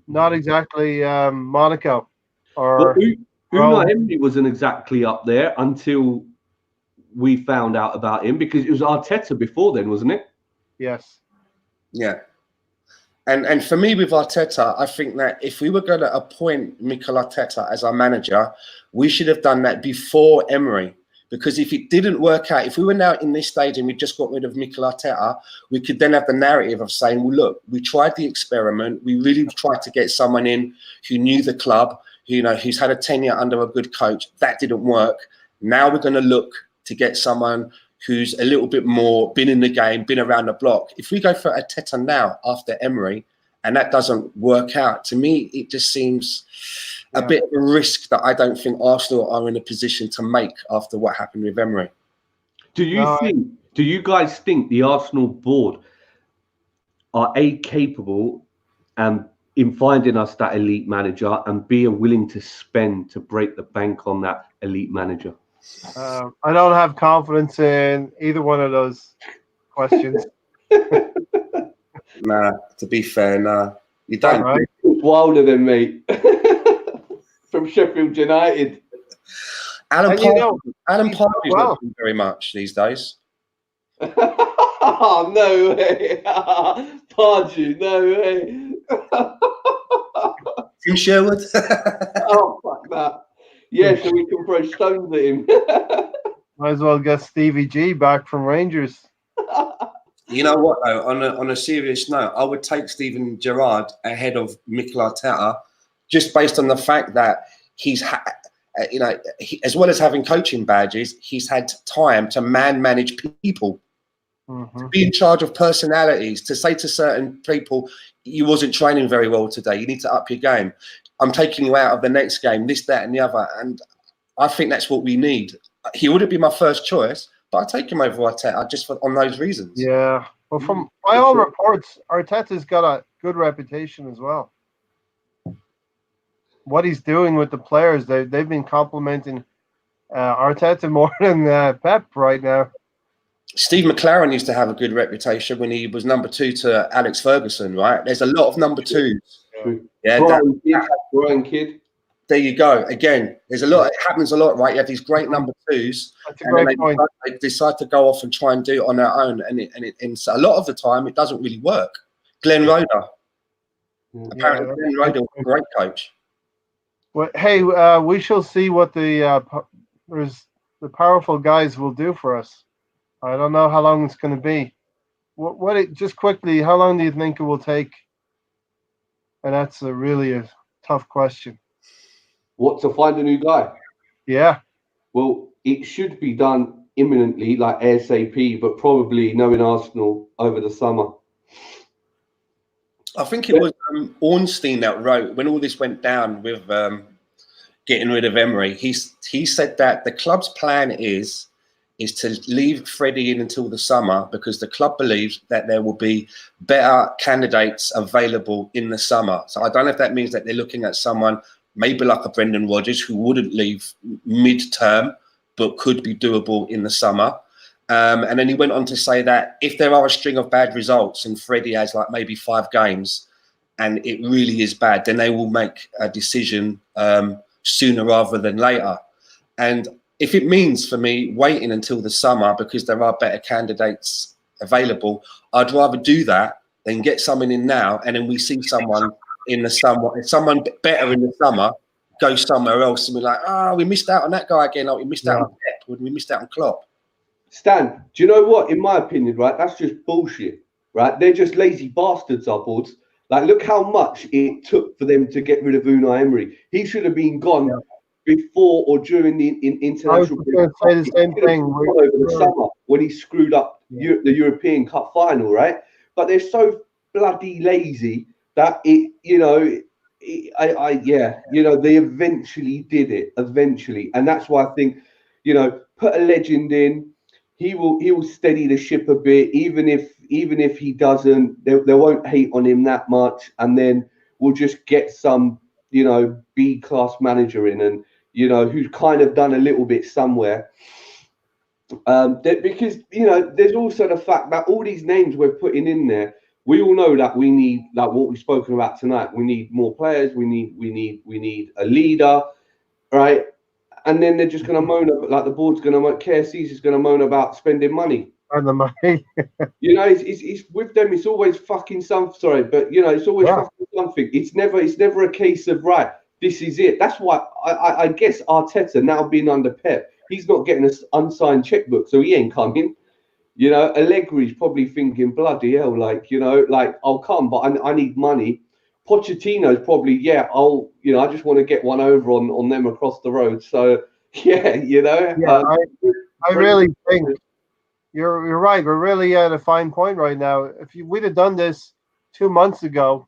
Not exactly Monaco. Or Unai Emery wasn't exactly up there until we found out about him, because it was Arteta before then, wasn't it? Yes. Yeah. And for me with Arteta, I think that if we were going to appoint Mikel Arteta as our manager, we should have done that before Emery. Because if it didn't work out, if we were now in this stage and we just got rid of Mikel Arteta, we could then have the narrative of saying, well, look, we tried the experiment. We really tried to get someone in who knew the club, who, you know, who's had a tenure under a good coach. That didn't work. Now we're going to look to get someone who's a little bit more been in the game, been around the block. If we go for Arteta now after Emery and that doesn't work out, to me, it just seems a bit of a risk that I don't think Arsenal are in a position to make after what happened with Emery. Do you guys think the Arsenal board are capable in finding us that elite manager, and B, are willing to spend to break the bank on that elite manager? I don't have confidence in either one of those questions. Nah, to be fair, nah. You don't. Right. Wilder than me. From Sheffield United. Alan Pardew not doing very much these days. Oh, no way. Pardew, no way. Tim Sherwood? Oh, fuck that. Yeah, so we can throw stones at him. Might as well get Stevie G back from Rangers. You know what, though? On a serious note, I would take Steven Gerrard ahead of Mikel Arteta, just based on the fact that he's, as well as having coaching badges, he's had time to manage people, to be in charge of personalities, to say to certain people, you wasn't training very well today, you need to up your game. I'm taking you out of the next game, this, that, and the other. And I think that's what we need. He wouldn't be my first choice, but I'd take him over Arteta just on those reasons. Yeah. Well, by all reports, Arteta's got a good reputation as well. What he's doing with the players, they've been complimenting Arteta more than Pep right now. Steve McLaren used to have a good reputation when he was number 2 to Alex Ferguson, right? There's a lot of number 2s. Yeah, Brian Kidd. There you go. Again, there's a lot. It happens a lot, right? You have these great number 2s, and then they decide to go off and try and do it on their own, and a lot of the time it doesn't really work. Glenn Roeder. Apparently, Ben Rodell was a great coach. Well, hey, we shall see what the powerful guys will do for us. I don't know how long it's going to be. Just quickly, how long do you think it will take? And that's really a tough question. What, to find a new guy? Yeah. Well, it should be done imminently, like ASAP, but probably knowing Arsenal over the summer. I think it was Ornstein that wrote, when all this went down with getting rid of Emery, he said that the club's plan is to leave Freddie in until the summer because the club believes that there will be better candidates available in the summer. So I don't know if that means that they're looking at someone maybe like a Brendan Rodgers who wouldn't leave mid-term but could be doable in the summer. And then he went on to say that if there are a string of bad results and Freddie has like maybe 5 games and it really is bad, then they will make a decision sooner rather than later. And if it means for me waiting until the summer because there are better candidates available, I'd rather do that than get someone in now and then we see someone in the summer, someone better in the summer, go somewhere else and be like, we missed out on that guy again. Like we missed out on Pep, we missed out on Klopp. Stan, do you know what? In my opinion, right, that's just bullshit, right? They're just lazy bastards, our boards. Like, look how much it took for them to get rid of Unai Emery. He should have been gone before or during the international. I was going to say the same thing over the summer when he screwed up the European Cup final, right? But they're so bloody lazy that they eventually did it, and that's why I think, put a legend in. He will steady the ship a bit, even if he doesn't, they won't hate on him that much, and then we'll just get some B class manager in, and who's kind of done a little bit somewhere. Because there's also the fact that all these names we're putting in there, we all know that we need, like what we've spoken about tonight, we need more players, we need a leader, right? And then they're just going to moan about, like the board's going to moan, KSC's is going to moan about spending money. And the money. It's with them. It's always fucking something. Sorry, but it's always fucking something. It's never a case of right. This is it. That's why I guess Arteta now being under Pep, he's not getting an unsigned checkbook, so he ain't coming. Allegri's probably thinking bloody hell, like I'll come, but I need money. Pochettino's probably, I just want to get one over on them across the road. So, I really think you're right. We're really at a fine point right now. If we'd have done this 2 months ago,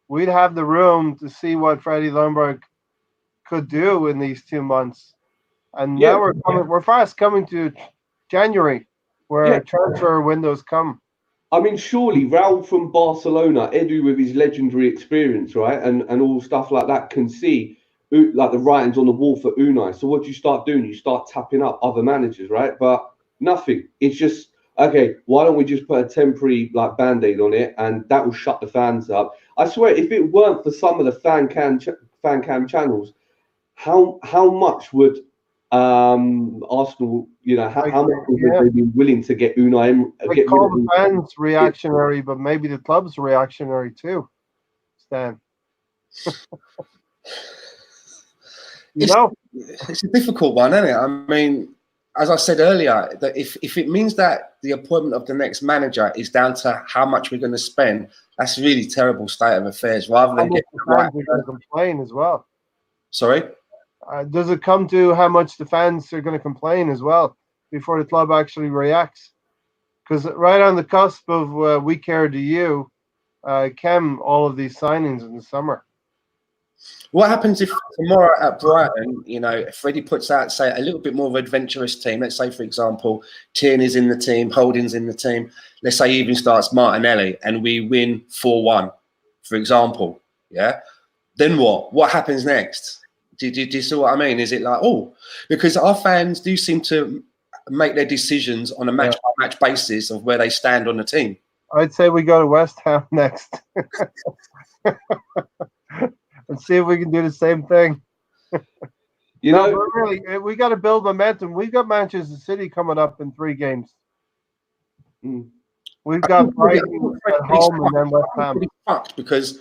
we'd have the room to see what Freddie Ljungberg could do in these 2 months. And now we're fast coming to January, where transfer windows come. I mean, surely Raul from Barcelona, Edu with his legendary experience, right, and all stuff like that, can see like the writings on the wall for Unai. So what do you start doing? You start tapping up other managers, right? But nothing. It's just, okay, why don't we just put a temporary like band-aid on it, and that will shut the fans up. I swear, if it weren't for some of the fan cam channels, how much would Arsenal, how much would they be willing to get Unai? They call the fans reactionary, but maybe the club's reactionary too, Stan. It's a difficult one, isn't it? I mean, as I said earlier, that if it means that the appointment of the next manager is down to how much we're going to spend, that's a really terrible state of affairs. Rather than getting the fans are going to complain as well. Sorry. Does it come to how much the fans are going to complain as well before the club actually reacts? Because right on the cusp of We Care to You came all of these signings in the summer. What happens if tomorrow at Brighton, Freddie puts out, say, a little bit more of an adventurous team? Let's say, for example, Tierney's in the team, Holding's in the team. Let's say he even starts Martinelli and we win 4-1, for example. Yeah. Then what? What happens next? Do you see what I mean? Is it like, because our fans do seem to make their decisions on a match-by-match basis of where they stand on the team. I'd say we go to West Ham next. And see if we can do the same thing. Really, we got to build momentum. We've got Manchester City coming up in 3 games. We've got Brighton at home and then West Ham. Fucked because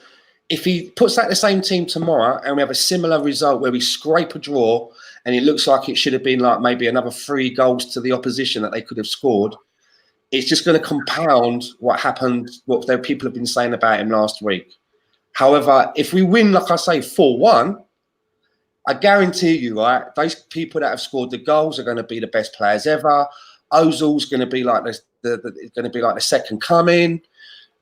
if he puts out the same team tomorrow and we have a similar result where we scrape a draw and it looks like it should have been like maybe another 3 goals to the opposition that they could have scored, it's just going to compound what happened, what the people have been saying about him last week. However, if we win, like I say, 4-1, I guarantee you, right, those people that have scored the goals are going to be the best players ever. Ozil's going to be like the second coming.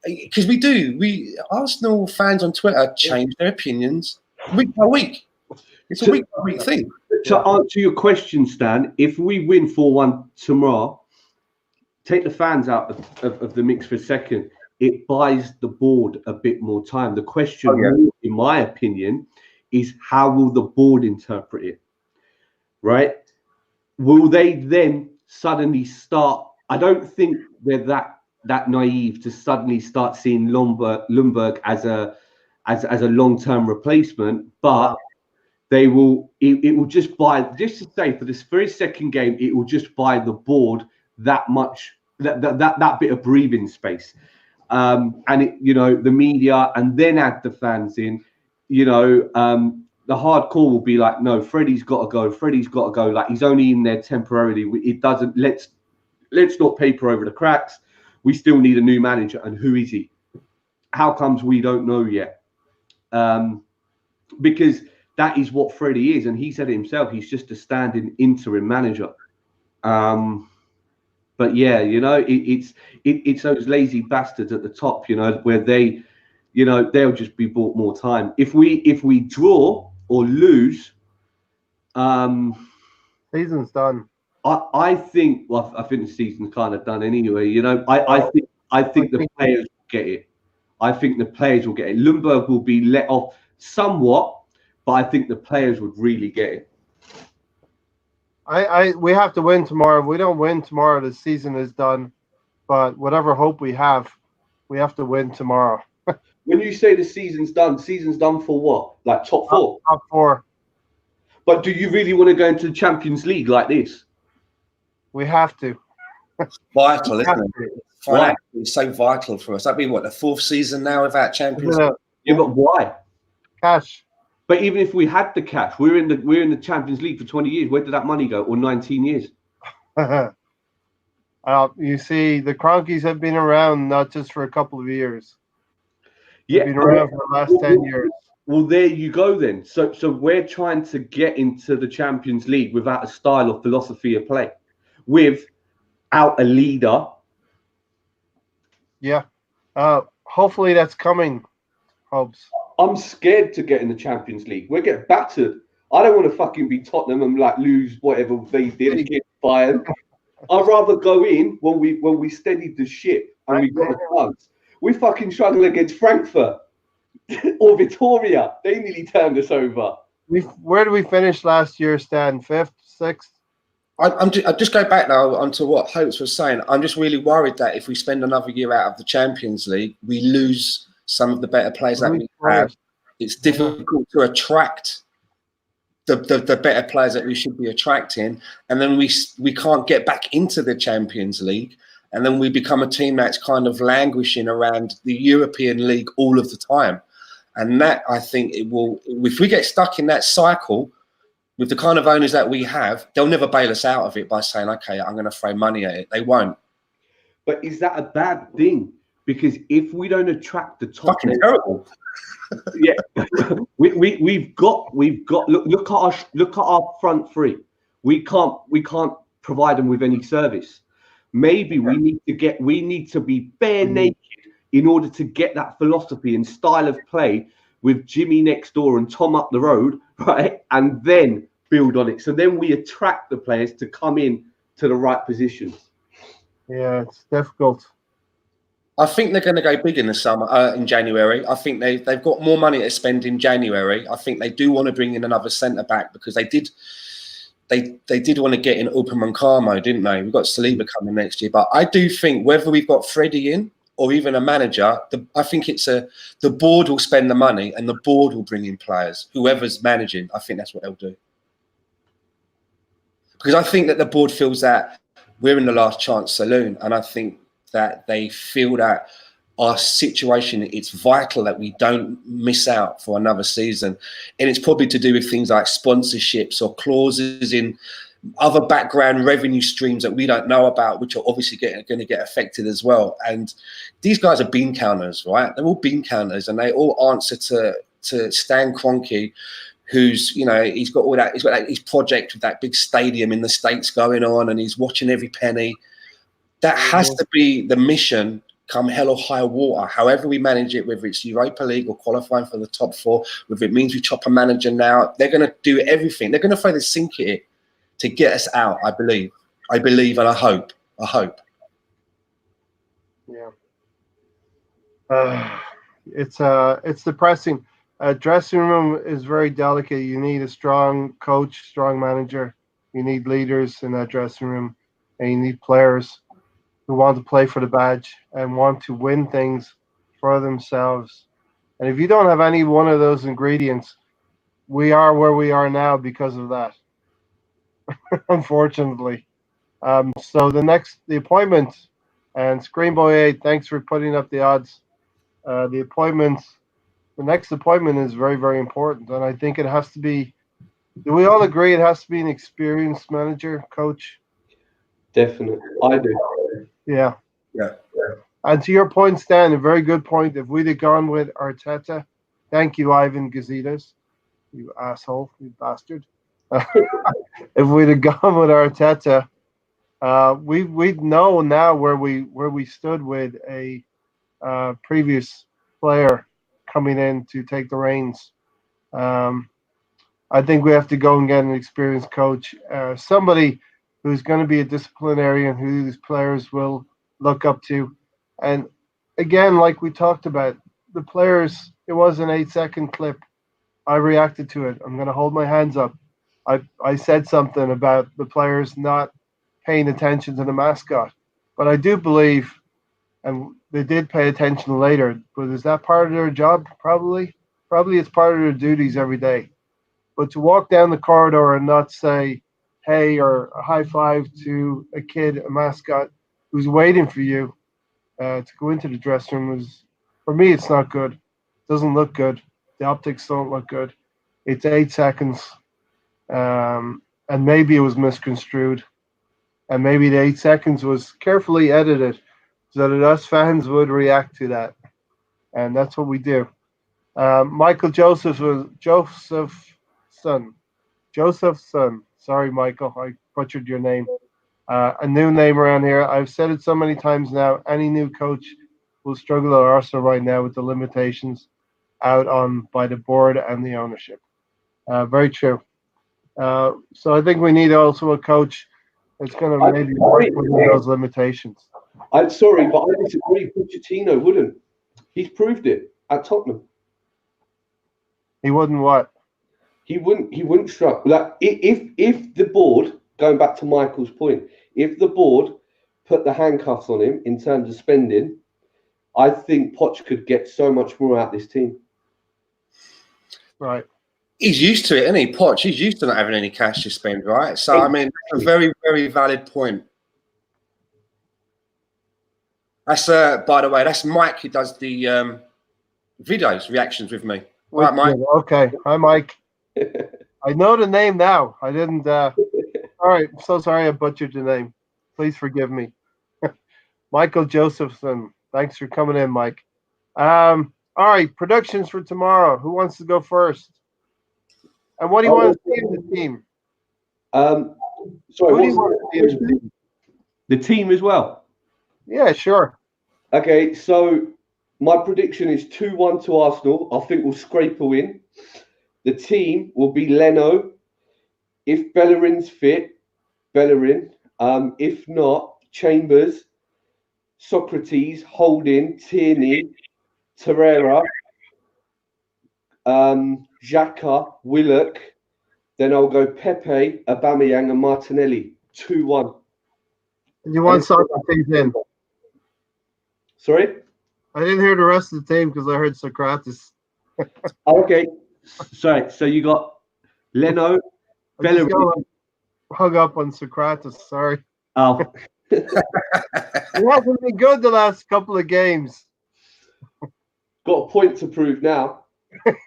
Because we Arsenal fans on Twitter change their opinions week by week. It's a week by week thing. To answer your question, Stan, if we win 4-1 tomorrow, take the fans out of the mix for a second. It buys the board a bit more time. The question, in my opinion, is how will the board interpret it? Right? Will they then suddenly start? I don't think they're that naive to suddenly start seeing Ljungberg as a long-term replacement, but they will. It will just buy. Just to say, for this very second game, it will just buy the board that much. That bit of breathing space, and it, the media, and then add the fans in. The hardcore will be like, no, Freddie's got to go. Freddie's got to go. Like, he's only in there temporarily. It doesn't. Let's not paper over the cracks. We still need a new manager, and who is he? How comes we don't know yet? Because that is what Freddie is, and he said it himself. He's just a standing interim manager. But yeah, it's those lazy bastards at the top, where they, they'll just be bought more time. If we draw or lose, season's done. I think the season's kind of done anyway. I think the players will get it. I think the players will get it. Ljungberg will be let off somewhat, but I think the players would really get it. We have to win tomorrow. If we don't win tomorrow, the season is done. But whatever hope we have to win tomorrow. When you say the season's done for what? Like top 4? Top 4. But do you really want to go into the Champions League like this? We have to. Vital, isn't it? Financially, it's so vital for us. That'd be what, the 4th season now without Champions League? Yeah, but why? Cash. But even if we had the cash, we're in the Champions League for 20 years. Where did that money go? Or 19 years? You see, the Cronkies have been around not just for a couple of years. Yeah, they've been around for the last 10 years. Well, there you go then. So we're trying to get into the Champions League without a style or philosophy of play, without a leader. Yeah. Hopefully that's coming, Hobbs. I'm scared to get in the Champions League. We'll get battered. I don't want to fucking be Tottenham and like lose whatever they did and get fired. I'd rather go in when we steadied the ship and we got a chance. We fucking struggle against Frankfurt or Victoria. They nearly turned us over. Where did we finish last year, Stan? 5th, 6th? I just go back now onto what Hopes was saying. I'm just really worried that if we spend another year out of the Champions League, we lose some of the better players that we have. It's difficult to attract the better players that we should be attracting, and then we can't get back into the Champions League, and then we become a team that's kind of languishing around the European League all of the time. And that, I think, it will. If we get stuck in that cycle with the kind of owners that we have, they'll never bail us out of it by saying, "Okay, I'm going to throw money at it." They won't. But is that a bad thing? Because if we don't attract the top, fucking terrible. Yeah, we've got look at our front three. We can't provide them with any service. Maybe we need to be bare naked in order to get that philosophy and style of play with Jimmy next door and Tom up the road, right? And then build on it. So then we attract the players to come in to the right positions. Yeah, it's difficult. I think they're going to go big in the summer, in January. I think they've got more money to spend in January. I think they do want to bring in another centre back because they did want to get in Upam and Carmo, didn't they? We've got Saliba coming next year, but I do think whether we've got Freddie in or even a manager, I think the board will spend the money and the board will bring in players. Whoever's managing, I think that's what they'll do. Because I think that the board feels that we're in the last chance saloon, and I think that they feel that our situation, it's vital that we don't miss out for another season. And it's probably to do with things like sponsorships or clauses in other background revenue streams that we don't know about, which are obviously going to get affected as well. And these guys are bean counters, right? They're all bean counters, and they all answer to Stan Kroenke, who's, you know, he's got his project with that big stadium in the States going on, and he's watching every penny. That has to be the mission, come hell or high water, however we manage it, whether it's Europa League or qualifying for the top 4, whether it means we chop a manager now. They're going to do everything. They're going to throw the sink at it to get us out, I believe, and I hope. Yeah. It's depressing. Dressing room is very delicate. You need a strong coach, strong manager. You need leaders in that dressing room, and you need players who want to play for the badge and want to win things for themselves. And if you don't have any one of those ingredients, we are where we are now because of that. Unfortunately. So the appointment, and Screenboy 8, thanks for putting up the odds. The next appointment is very, very important, and I think it has to be. Do we all agree it has to be an experienced manager, coach? Definitely, I do. Yeah. Yeah. And to your point, Stan, a very good point. If we'd have gone with Arteta, thank you, Ivan Gazidis, you asshole, you bastard. If we'd have gone with Arteta, we'd know now where we stood with a previous player coming in to take the reins. I think we have to go and get an experienced coach, somebody who's going to be a disciplinarian who these players will look up to. And again, like we talked about, the players, it was an 8-second clip. I reacted to it. I'm going to hold my hands up. I said something about the players not paying attention to the mascot. But I do believe, and they did pay attention later, but is that part of their job? Probably. Probably it's part of their duties every day. But to walk down the corridor and not say, hey, or a high five to a kid, a mascot, who's waiting for you to go into the dressing room is, for me, it's not good. It doesn't look good. The optics don't look good. It's 8 seconds. And maybe it was misconstrued. And maybe the 8 seconds was carefully edited so that us fans would react to that. And that's what we do. Michael Josephson. Sorry, Michael, I butchered your name. A new name around here. I've said it so many times now. Any new coach will struggle at Arsenal right now with the limitations out on by the board and the ownership. Very true. So I think we need also a coach that's going to maybe work within those limitations. I'm sorry, but I disagree. Pochettino wouldn't. He's proved it at Tottenham. He wouldn't what? He wouldn't struggle. Like if the board, going back to Michael's point, if the board put the handcuffs on him in terms of spending, I think Poch could get so much more out of this team. Right. He's used to it, isn't he, Poch? He's used to not having any cash to spend, right? So, I mean, that's a very, very valid point. That's, by the way, that's Mike who does the videos, reactions with me. Right, Mike? Okay. Hi, Mike. I know the name now. I didn't. All right. I'm so sorry I butchered your name. Please forgive me. Michael Josephson. Thanks for coming in, Mike. All right. Predictions for tomorrow. Who wants to go first? And what do you want to see in the team? Sorry, Who do you want to see in the team? The team as well? Yeah, sure. Okay, so my prediction is 2-1 to Arsenal. I think we'll scrape a win. The team will be Leno. If Bellerin's fit, Bellerin. If not, Chambers, Socrates, Holding, Tierney, Torreira, Xhaka, Willock. Then I'll go Pepe, Aubameyang, and Martinelli. 2-1. And you want Socrates in? Sorry? I didn't hear the rest of the team because I heard Socrates. Okay. Sorry. So you got Leno, Bellerin. Hung up on Socrates. Sorry. Oh. He hasn't been good the last couple of games. Got a point to prove now. Do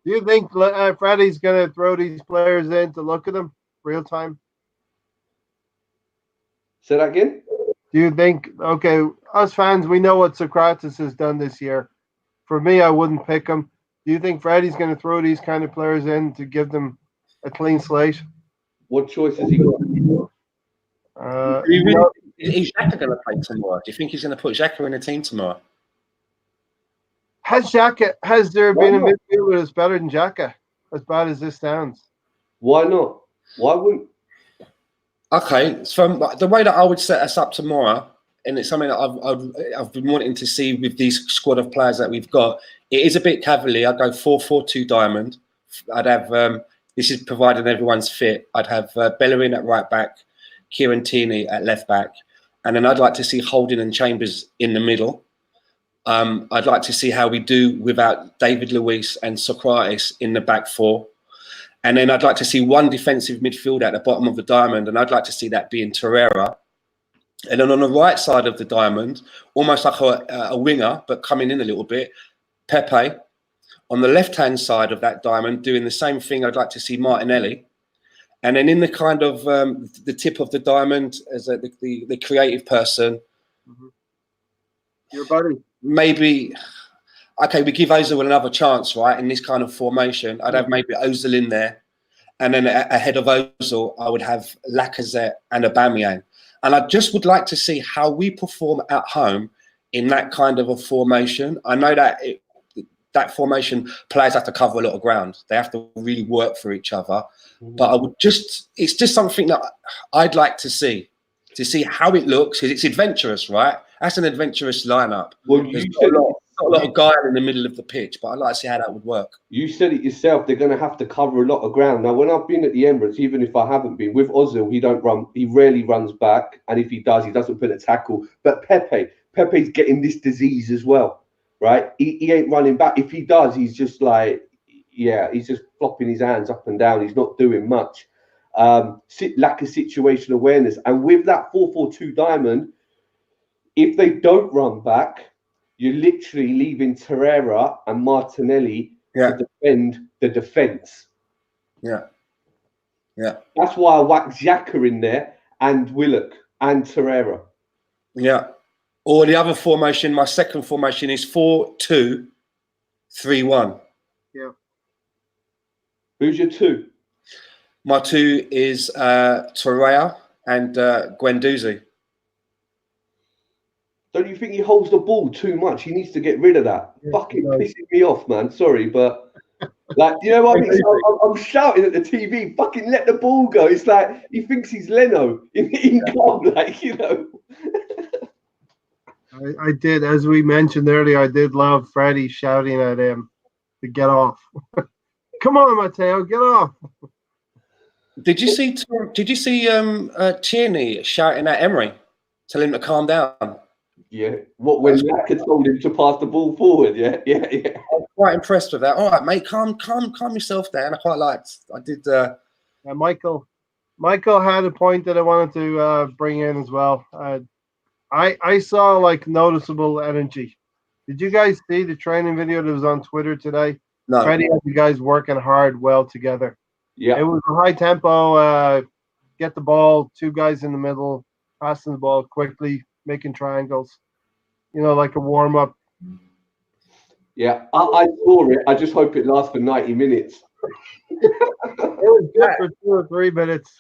you think Freddie's going to throw these players in to look at them real time? Say that again? Do you think, okay, us fans, we know what Socrates has done this year. For me, I wouldn't pick him. Do you think Freddie's going to throw these kind of players in to give them a clean slate? What choice has he got? Is Xhaka going to play tomorrow? Do you think he's going to put Xhaka in the team tomorrow? Has there been a midfielder that's better than Xhaka? As bad as this sounds. Why not? Why wouldn't? Okay, from the way that I would set us up tomorrow, and it's something that I've been wanting to see with these squad of players that we've got. It is a bit cavalier. I'd go 4-4-2 diamond. I'd have this is provided everyone's fit. I'd have Bellerin at right back, Kieran Tierney at left back, and then I'd like to see Holding and Chambers in the middle. I'd like to see how we do without David Luiz and Socrates in the back four. And then I'd like to see one defensive midfielder at the bottom of the diamond, and I'd like to see that being Torreira. And then on the right side of the diamond, almost like a winger, but coming in a little bit, Pepe. On the left-hand side of that diamond, doing the same thing, I'd like to see Martinelli. And then in the kind of the tip of the diamond, as the creative person, your buddy. Maybe, okay, we give Ozil another chance, right? In this kind of formation, I'd have maybe Ozil in there. And then ahead of Ozil, I would have Lacazette and Aubameyang. And I just would like to see how we perform at home in that kind of a formation. I know that that formation, players have to cover a lot of ground. They have to really work for each other. But it's just something that I'd like to see how it looks, because it's adventurous, right? That's an adventurous lineup. Well, There's not a lot of guile in the middle of the pitch, but I'd like to see how that would work. You said it yourself. They're going to have to cover a lot of ground. Now, when I've been at the Emirates, even if I haven't been, with Ozil, he rarely runs back. And if he does, he doesn't put a tackle. But Pepe's getting this disease as well, right? He ain't running back. If he does, he's just like, he's just flopping his hands up and down. He's not doing much. Lack of situation awareness. And with that 4-4-2 diamond, if they don't run back, you're literally leaving Torreira and Martinelli to defend the defence. Yeah. That's why I whacked Xhaka in there and Willock and Torreira. Yeah. Or the other formation, my second formation is 4-2-3-1. Yeah. Who's your two? My two is Torreira and Guendouzi. Don't you think he holds the ball too much? He needs to get rid of that. Fucking pissing me off, man. Sorry, but like, you know what I mean? I'm shouting at the TV, fucking let the ball go. It's like he thinks he's Leno in club, like, you know. I did, as we mentioned earlier, I did love Freddie shouting at him to get off. Come on, Matteo, get off. Did you see Tierney shouting at Emery, telling him to calm down? Yeah. What, when Laka told him to pass the ball forward? Yeah. I was quite impressed with that. All right, mate, calm yourself down. I quite liked. I did. Michael had a point that I wanted to bring in as well. I saw like noticeable energy. Did you guys see the training video that was on Twitter today? No. Freddie and the guys working hard, well together. Yeah. It was a high tempo. Get the ball, two guys in the middle, passing the ball quickly, making triangles. You know, like a warm up. Yeah, I saw it. I just hope it lasts for 90 minutes. It was good for 2 or 3 minutes.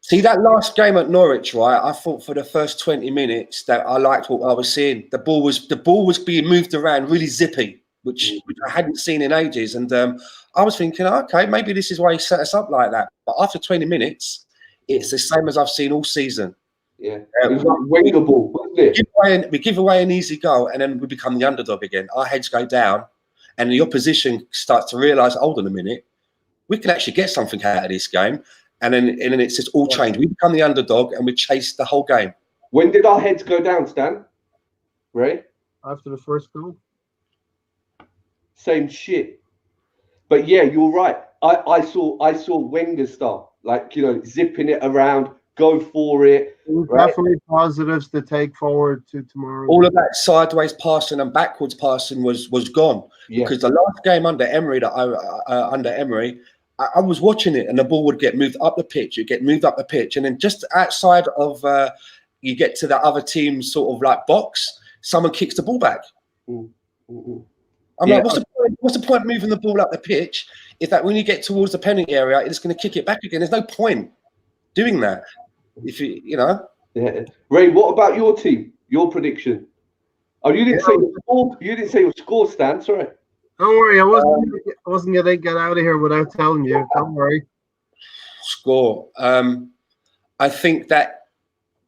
See, that last game at Norwich, right? I thought for the first 20 minutes that I liked what I was seeing. The ball was being moved around really zippy, which I hadn't seen in ages. And I was thinking, okay, maybe this is why he set us up like that. But after 20 minutes, it's the same as I've seen all season. Yeah, it was like Wenger ball, wasn't it? We give away an easy goal, and then we become the underdog again. Our heads go down, and the opposition starts to realise, hold on a minute, we can actually get something out of this game. And then it's just all changed. We become the underdog, and we chase the whole game. When did our heads go down, Stan? Ray? After the first goal. Same shit. But yeah, you're right. I saw Wenger style, like, you know, zipping it around, go for it. Right? Definitely positives to take forward to tomorrow. All of that sideways passing and backwards passing was gone, Yeah. because the last game under Emery I was watching it, and the ball would get moved up the pitch. It get moved up the pitch, and then just outside of you get to the other team's sort of like box, someone kicks the ball back. Mm-hmm. I'm like, what's the point of moving the ball up the pitch if that when you get towards the penalty area, it's going to kick it back again? There's no point doing that. If you know. Yeah. Ray, what about your team? Your prediction? Oh, you didn't say your score. You didn't say your score, Stan. Sorry. Don't worry, I wasn't gonna get out of here without telling you. Don't worry. Score. I think that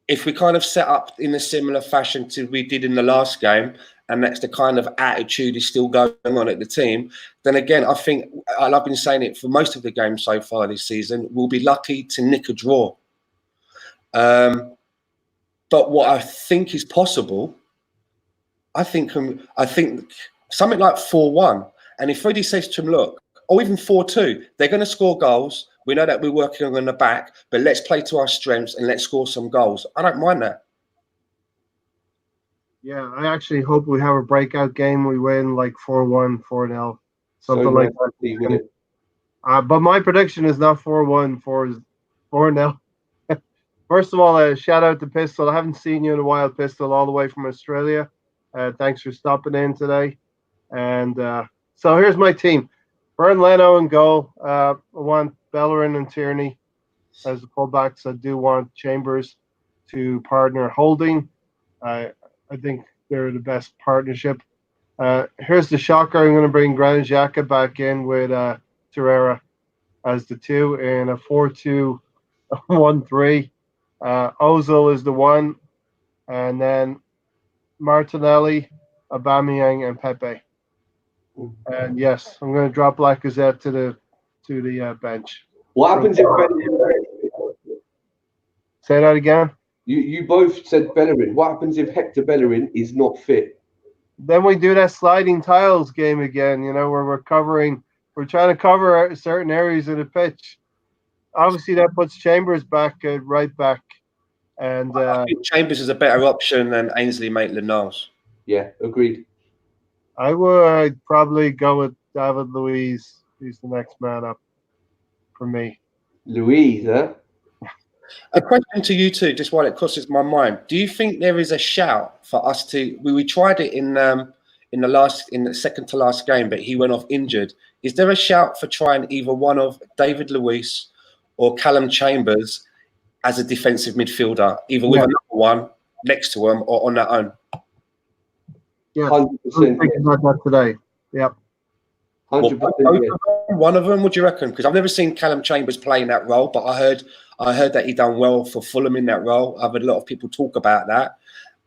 if we kind of set up in a similar fashion to we did in the last game, and that's the kind of attitude is still going on at the team, then again, I think, and I've been saying it for most of the games so far this season, we'll be lucky to nick a draw. But what I think is possible, I think something like 4-1. And if Freddie says to him, look, or even 4-2, they're going to score goals. We know that we're working on the back, but let's play to our strengths and let's score some goals. I don't mind that. Yeah, I actually hope we have a breakout game. We win like 4-1, 4-0, something like that. But my prediction is not 4-1, 4-0. First of all, shout out to Pistol. I haven't seen you in a while, Pistol, all the way from Australia. Thanks for stopping in today. And so here's my team. Bern Leno in goal. I want Bellerin and Tierney as the fullbacks. I do want Chambers to partner Holding. I think they're the best partnership. Here's the shocker. I'm going to bring Granit Xhaka back in with Torreira as the 2 in a 4-2-1-3. Ozil is the 1. And then Martinelli, Aubameyang, and Pepe. And yes, I'm going to drop Lacazette to the bench. What happens if Bellerin? Say that again. You both said Bellerin. What happens if Hector Bellerin is not fit? Then we do that sliding tiles game again. You know, where we're trying to cover certain areas of the pitch. Obviously, that puts Chambers back at right back, and I think Chambers is a better option than Ainsley Maitland-Niles. Yeah, agreed. I would probably go with David Luiz. He's the next man up for me. Luiz, huh? A question to you two, just while it crosses my mind. Do you think there is a shout for us to? We tried it in the second to last game, but he went off injured. Is there a shout for trying either one of David Luiz or Callum Chambers as a defensive midfielder, either with another one next to him or on their own? Yeah, 100%. I'm thinking about that today. Yep. 100%. One of them, would you reckon? Because I've never seen Callum Chambers play in that role, but I heard that he done well for Fulham in that role. I've heard a lot of people talk about that,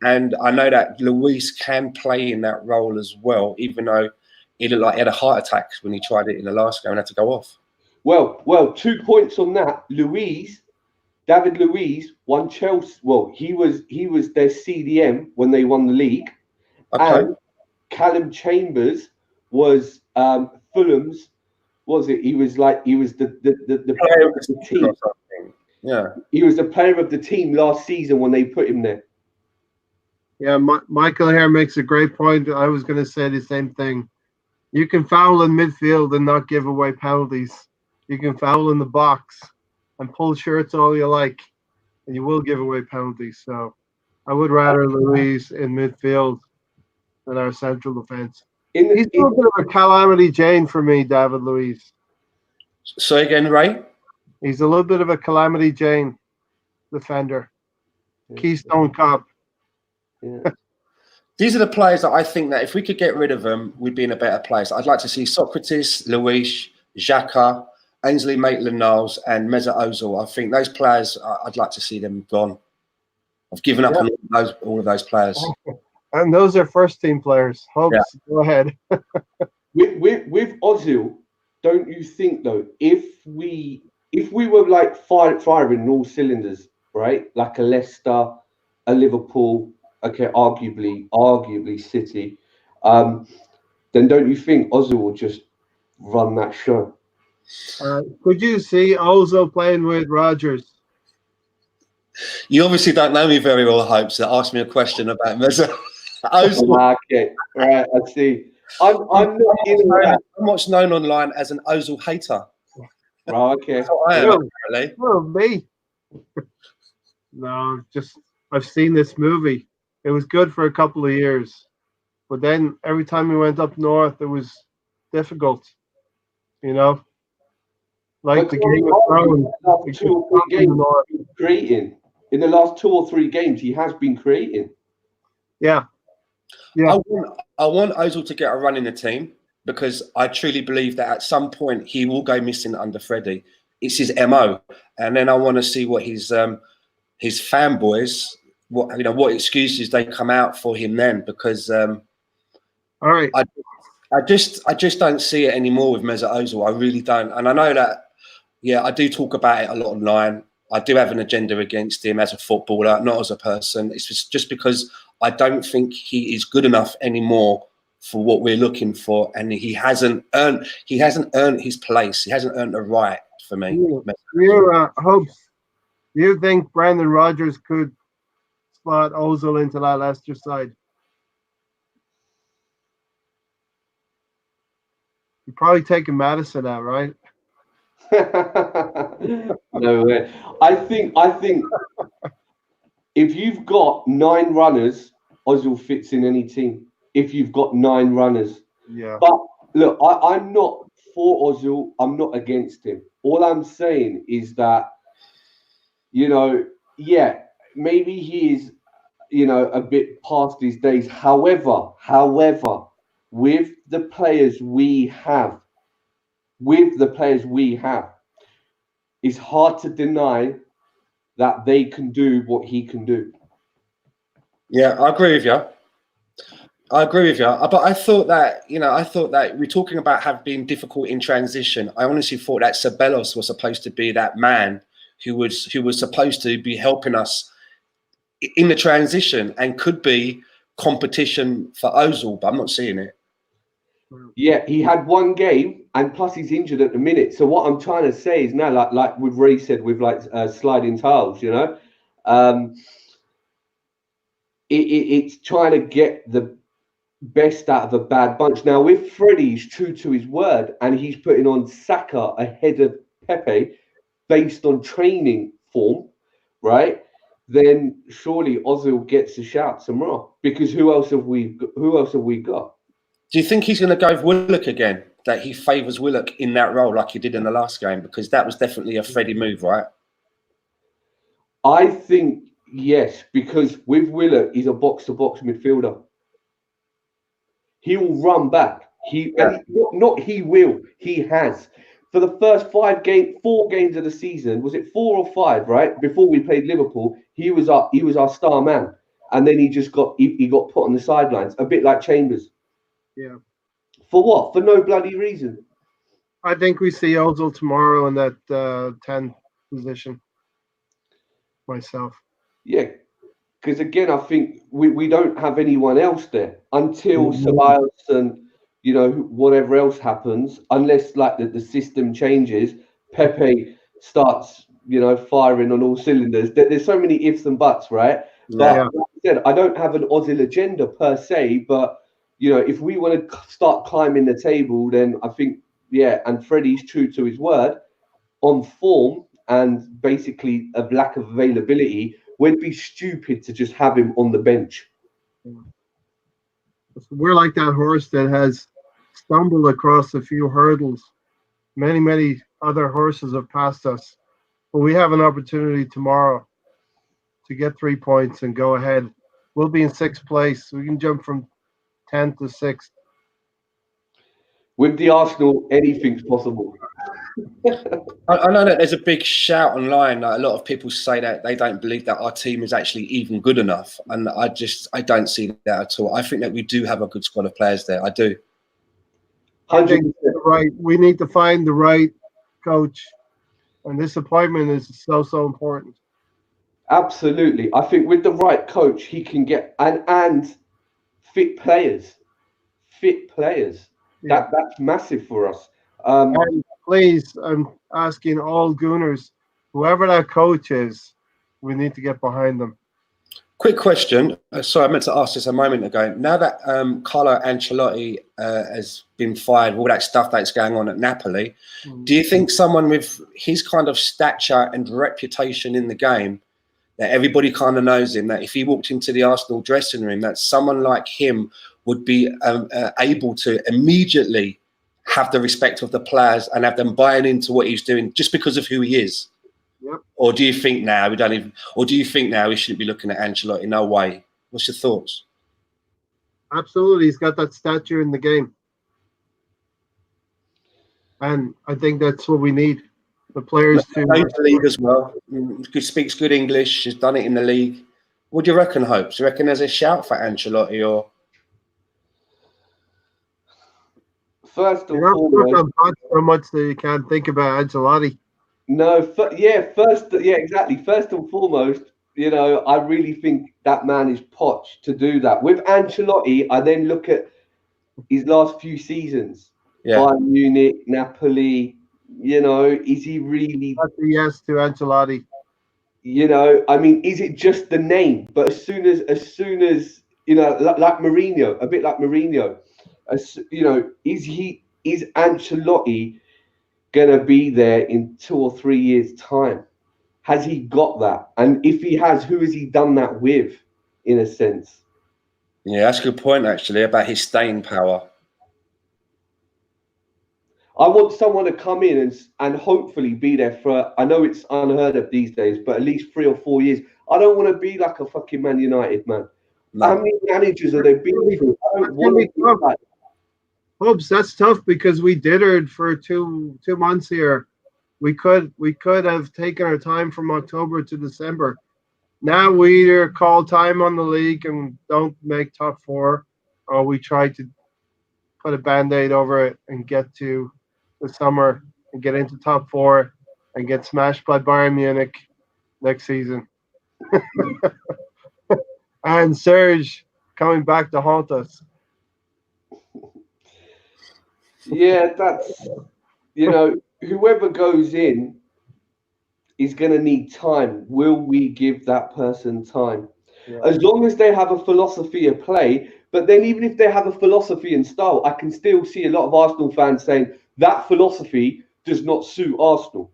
and I know that Luiz can play in that role as well, even though he looked like he had a heart attack when he tried it in the last game and had to go off. Well, 2 points on that. David Luiz won Chelsea. Well, he was their CDM when they won the league. Okay. And Callum Chambers was Fulham's. Was it? He was the player of the team. Yeah. He was the player of the team last season when they put him there. Yeah, Michael here makes a great point. I was going to say the same thing. You can foul in midfield and not give away penalties. You can foul in the box and pull shirts all you like, and you will give away penalties. So I would rather Luiz in midfield than our central defence. He's a little bit of a calamity Jane for me, David Luiz. So again, Ray? He's a little bit of a calamity Jane defender. Keystone Cop. Yeah. These are the players that I think that if we could get rid of them, we'd be in a better place. I'd like to see Socrates, Luiz, Xhaka, Ainsley Maitland-Niles, and Mesut Ozil. I think those players, I'd like to see them gone. I've given up on all of those players. And those are first team players. Hopes, go ahead. with Ozil, don't you think though, if we were like firing all cylinders, right? Like a Leicester, a Liverpool, okay, arguably City, then don't you think Ozil will just run that show? Could you see Ozil playing with Rodgers? You obviously don't know me very well, Hope, so ask me a question about Mesut Ozil. Okay, right, I see. I'm not in that. I'm what's known online as an Ozil hater. Right, okay. That's what I am, Well, apparently. well, me. No, just I've seen this movie. It was good for a couple of years, but then every time we went up north, it was difficult. You know, like But the Tony Game of Arnold, Thrones. in the last It 2 gets or 3 tough in the games, north. he's been creating. In the last 2 or 3 games, he has been creating. Yeah, I yeah, want Ozil to get a run in the team because I truly believe that at some point he will go missing under Freddie. It's his MO, and then I want to see what his fanboys, what excuses they come out for him then, because all right. I just don't see it anymore with Mesut Ozil. I really don't, and I know that. Yeah, I do talk about it a lot online. I do have an agenda against him as a footballer, not as a person. It's just because I don't think he is good enough anymore for what we're looking for, and he hasn't earned his place. He hasn't earned the right for me. Hopes, do you think Brandon Rodgers could slot Ozil into that Leicester side? You're probably taking Madison out, right? No way. I think if you've got 9 runners, Ozil fits in any team. If you've got 9 runners. Yeah. But look, I'm not for Ozil. I'm not against him. All I'm saying is that, yeah, maybe he is, a bit past his days. However, with the players we have, it's hard to deny that they can do what he can do. Yeah, I agree with you. But I thought that we're talking about have been difficult in transition. I honestly thought that Ceballos was supposed to be that man who was supposed to be helping us in the transition and could be competition for Ozil, but I'm not seeing it. Yeah, he had 1 game, and plus he's injured at the minute. So what I'm trying to say is now, like we've already said, with sliding tiles, um, it's trying to get the best out of a bad bunch. Now with Freddie, he's true to his word, and he's putting on Saka ahead of Pepe based on training form, right? Then surely Ozil gets a shout tomorrow, because who else have we got? Do you think he's going to go with Willock again? That he favours Willock in that role like he did in the last game? Because that was definitely a Freddie move, right? I think yes, because with Willock, he's a box-to-box midfielder. He will run back. He will. He has. For the first 4 games of the season, was it 4 or 5? Right before we played Liverpool, he was our star man, and then he got put on the sidelines, a bit like Chambers. Yeah. For what? For no bloody reason. I think we see Ozil tomorrow in that 10 position. Myself. Yeah, because again, I think we don't have anyone else there until Ceballos and whatever else happens, unless like the system changes. Pepe starts firing on all cylinders. There's so many ifs and buts, right? But Yeah. like I said, I don't have an Ozil agenda per se, but if we want to start climbing the table, then I think and Freddie's true to his word on form and basically a lack of availability. Would be stupid to just have him on the bench. We're like that horse that has stumbled across a few hurdles. Many other horses have passed us, but we have an opportunity tomorrow to get 3 points and go ahead. We'll be in 6th place. We can jump from 10th to 6th. With the Arsenal, anything's possible. I know that there's a big shout online. Like, a lot of people say that they don't believe that our team is actually even good enough, and I don't see that at all. I think that we do have a good squad of players there. I do. I think we need to find the right coach, and this appointment is so important. Absolutely, I think with the right coach, he can get and fit players. Yeah. That's massive for us. And please, I'm asking all Gooners, whoever that coach is, we need to get behind them. Quick question. Sorry, I meant to ask this a moment ago. Now that Carlo Ancelotti has been fired, all that stuff that's going on at Napoli, do you think someone with his kind of stature and reputation in the game, that everybody kind of knows him, that if he walked into the Arsenal dressing room, that someone like him would be able to immediately have the respect of the players and have them buying into what he's doing just because of who he is? Yep. Or do you think now we don't even? Or do you think now we shouldn't be looking at Ancelotti? No way. What's your thoughts? Absolutely, he's got that stature in the game, and I think that's what we need. The players to the league as well. He speaks good English. He's done it in the league. What do you reckon, Hope? Do you reckon there's a shout for Ancelotti or? First and foremost, so much that you can't think about Ancelotti. No, exactly. First and foremost, I really think that man is Poch to do that. With Ancelotti, I then look at his last few seasons. Yeah. Bayern Munich, Napoli, is he really... That's a yes to Ancelotti. I mean, is it just the name? But as soon as like Mourinho, a bit like Mourinho, is Ancelotti gonna be there in 2 or 3 years' time? Has he got that? And if he has, who has he done that with, in a sense? Yeah, that's a good point actually about his staying power. I want someone to come in and hopefully be there for, I know it's unheard of these days, but at least 3 or 4 years. I don't want to be like a fucking Man United, man. No. How many managers are they been through? I don't want to be like... Hopes, that's tough because we dittered for two months here. We could have taken our time from October to December. Now we either call time on the league and don't make top 4, or we try to put a band-aid over it and get to the summer and get into top 4 and get smashed by Bayern Munich next season. And Serge coming back to haunt us. Yeah, that's, whoever goes in is going to need time. Will we give that person time? Yeah. As long as they have a philosophy of play, but then even if they have a philosophy and style, I can still see a lot of Arsenal fans saying that philosophy does not suit Arsenal.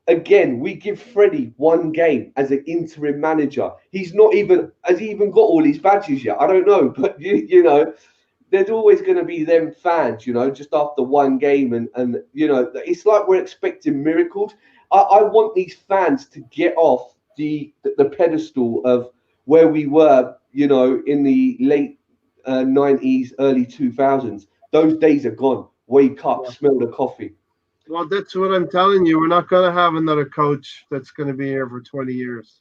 Again, we give Freddie 1 game as an interim manager. Has he even got all his badges yet? I don't know, but there's always going to be them fans, just after 1 game. And it's like we're expecting miracles. I want these fans to get off the pedestal of where we were, in the late 90s, early 2000s. Those days are gone. Wake up, smell the coffee. Well, that's what I'm telling you. We're not going to have another coach that's going to be here for 20 years.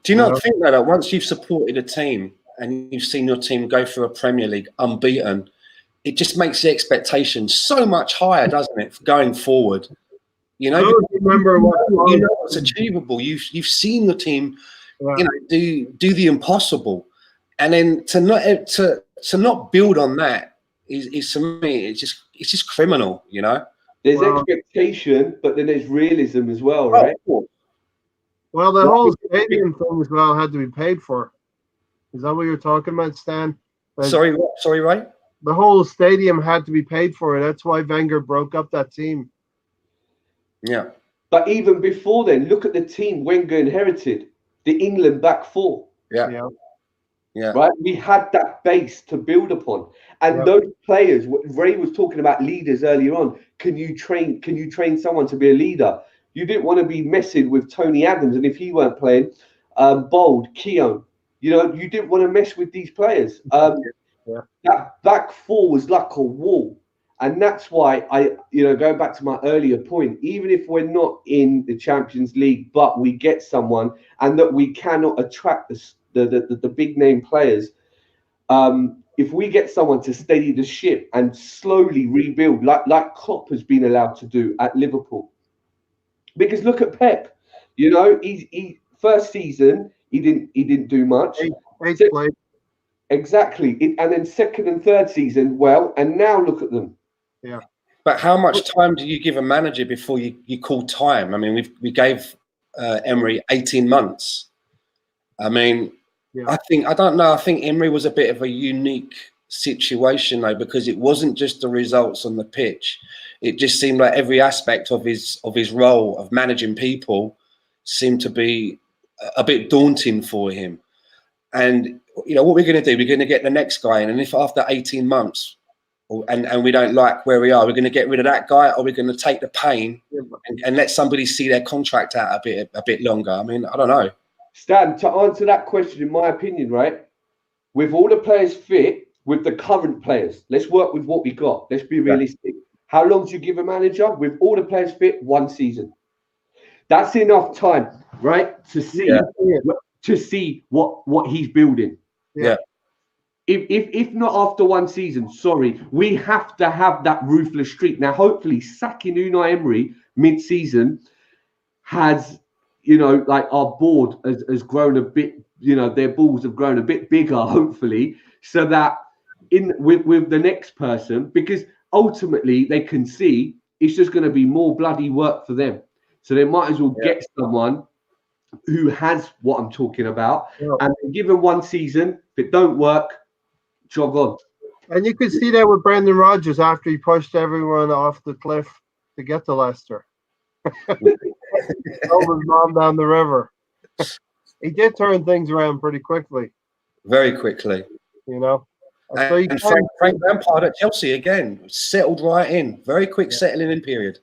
Do you not think that once you've supported a team and you've seen your team go through a Premier League unbeaten, it just makes the expectation so much higher, doesn't it, going forward? I don't remember what's achievable. You've seen your team, do the impossible, and then to not build on that is to me it's just criminal. There's expectation, but then there's realism as well, right? Well, the whole stadium thing as well had to be paid for. Is that what you're talking about, Stan? Sorry, Ray? The whole stadium had to be paid for. That's why Wenger broke up that team. Yeah. But even before then, look at the team Wenger inherited, the England back 4. Yeah. Right? We had that base to build upon. And those players, Ray was talking about leaders earlier on. Can you train someone to be a leader? You didn't want to be messing with Tony Adams, and if he weren't playing, Bold, Keown, you didn't want to mess with these players. That back 4 was like a wall. And that's why going back to my earlier point, even if we're not in the Champions League, but we get someone and that we cannot attract the big name players, if we get someone to steady the ship and slowly rebuild, like Klopp has been allowed to do at Liverpool. Because look at Pep, he first season he didn't do much. Exactly, and then second and third season, and now look at them. Yeah. But how much time do you give a manager before you call time? I mean, we gave Emery 18 months. I mean, Yeah. I don't know. I think Emery was a bit of a unique situation though, because it wasn't just the results on the pitch. It just seemed like every aspect of his role of managing people seemed to be a bit daunting for him. And you know what we're going to do? We're going to get the next guy in, and if after 18 months, and we don't like where we are, we're going to get rid of that guy, or we're going to take the pain and let somebody see their contract out a bit longer. I mean, I don't know. Stan, to answer that question, in my opinion, right, with all the players fit, with the current players, let's work with what we got. Let's be realistic. How long do you give a manager? With all the players fit, 1 season. That's enough time, right, to see what he's building. Yeah. If not after 1 season, sorry, we have to have that ruthless streak. Now, hopefully, sacking Unai Emery mid-season has, you know, like our board has grown a bit, you know, their balls have grown a bit bigger, hopefully, so that with the next person, because ultimately they can see it's just going to be more bloody work for them. So they might as well get someone who has what I'm talking about, and give them 1 season. If it don't work, jog on. And you could see that with Brendan Rodgers after he pushed everyone off the cliff to get to Leicester. Drove his mom down the river. He did turn things around pretty quickly. Very quickly. You know. And Frank Lampard at Chelsea again, settled right in. Very quick settling in period.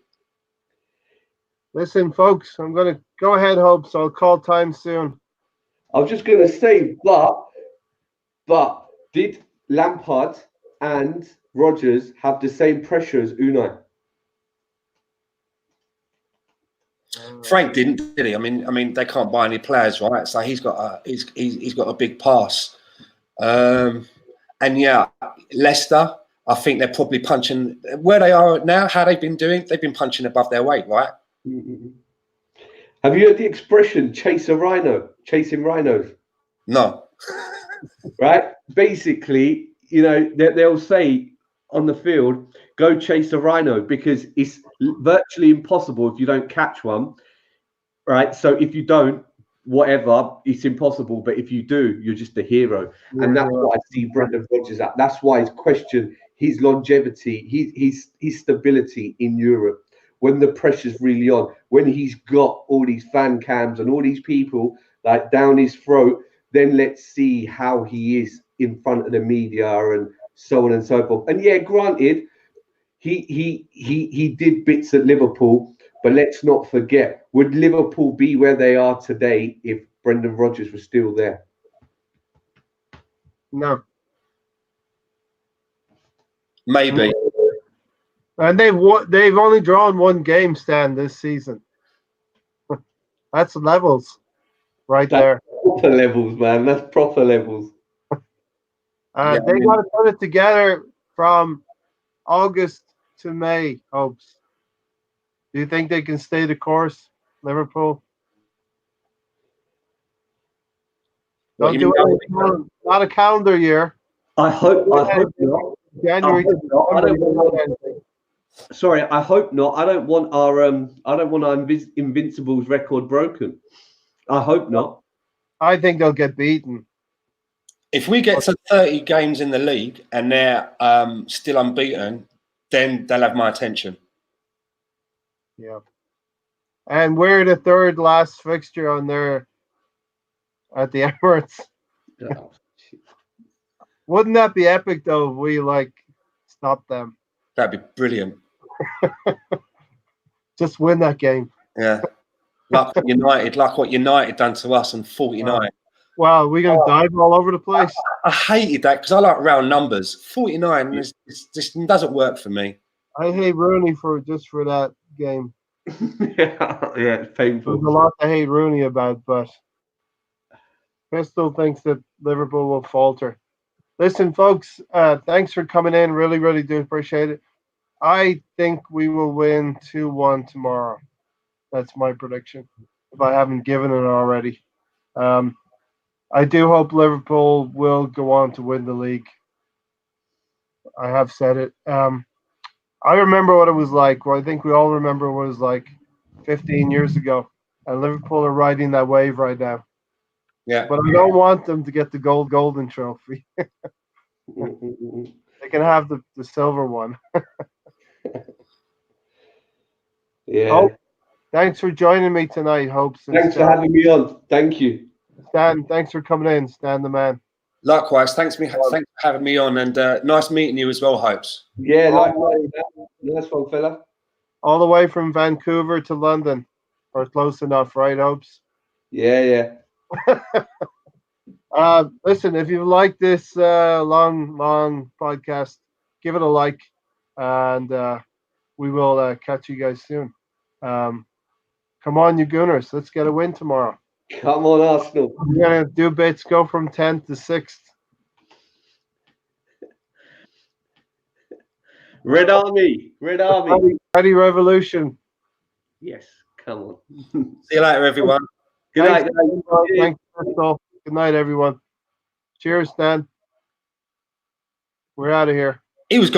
Listen, folks, I'm going to go ahead, Hope, so I'll call time soon. I was just going to say, but did Lampard and Rodgers have the same pressure as Unai? Frank didn't, did he? I mean, they can't buy any players, right? So he's got a big pass. And yeah, Leicester, I think they're probably punching where they are now. How they've been doing? They've been punching above their weight, right? Have you heard the expression "chase a rhino"? Chasing rhinos? No. Right? Basically, you know, they'll say on the field, "Go chase a rhino," because it's virtually impossible if you don't catch one. Right? So if you don't, whatever, it's impossible. But if you do, you're just a hero. And that's what I see Brendan Rodgers at. That's why his question, his longevity, his stability in Europe, when the pressure's really on, when he's got all these fan cams and all these people like down his throat, then let's see how he is in front of the media and so on and so forth. And yeah, granted, he did bits at Liverpool. But let's not forget, would Liverpool be where they are today if Brendan Rodgers was still there? No. Maybe. And they've only drawn 1 game, Stan, this season. That's levels right there. Proper levels, man. That's proper levels. They got to put it together from August to May, Hopes. Do you think they can stay the course, Liverpool? Don't do it. Not a calendar year. I hope not. January. Sorry, I hope not. I don't want our Invincibles record broken. I hope not. I think they'll get beaten. If we get to 30 games in the league and they're still unbeaten, then they'll have my attention. Yeah. And we're the 3rd last fixture on there at the Emirates. Oh, Wouldn't that be epic though if we stop them? That'd be brilliant. Just win that game. Yeah. Like what United done to us on 49. Wow, we're going to dive all over the place. I hated that because I like round numbers. 49 just doesn't work for me. I hate Rooney for that game. yeah, it's painful. There's a lot to hate Rooney about, but Crystal thinks that Liverpool will falter. Listen, folks, thanks for coming in. Really, really do appreciate it. I think we will win 2-1 tomorrow. That's my prediction, if I haven't given it already. I do hope Liverpool will go on to win the league. I have said it. I remember what it was like. Well, I think we all remember what it was like 15 years ago and Liverpool are riding that wave right now. Yeah. But I don't want them to get the golden trophy. They can have the silver one. Yeah. Oh, thanks for joining me tonight, Hopes. And Thanks for Stan. having me on. Thank you. Stan, thanks for coming in. Stan the man. Likewise, thanks for having me on, and nice meeting you as well, Hopes. Yeah, likewise. Nice one, fella. All the way from Vancouver to London, or close enough, right, Hopes? Yeah. Listen, if you like this long podcast, give it a like, and we will catch you guys soon. Come on, you Gooners, let's get a win tomorrow. Come on, Arsenal. We're gonna do bits, go from 10th to 6th. Red Army. Ready revolution. Yes, come on. See you later, everyone. Good night, Thanks, guys. Thanks, Crystal. Good night, everyone. Cheers, Stan. We're out of here. He was gone.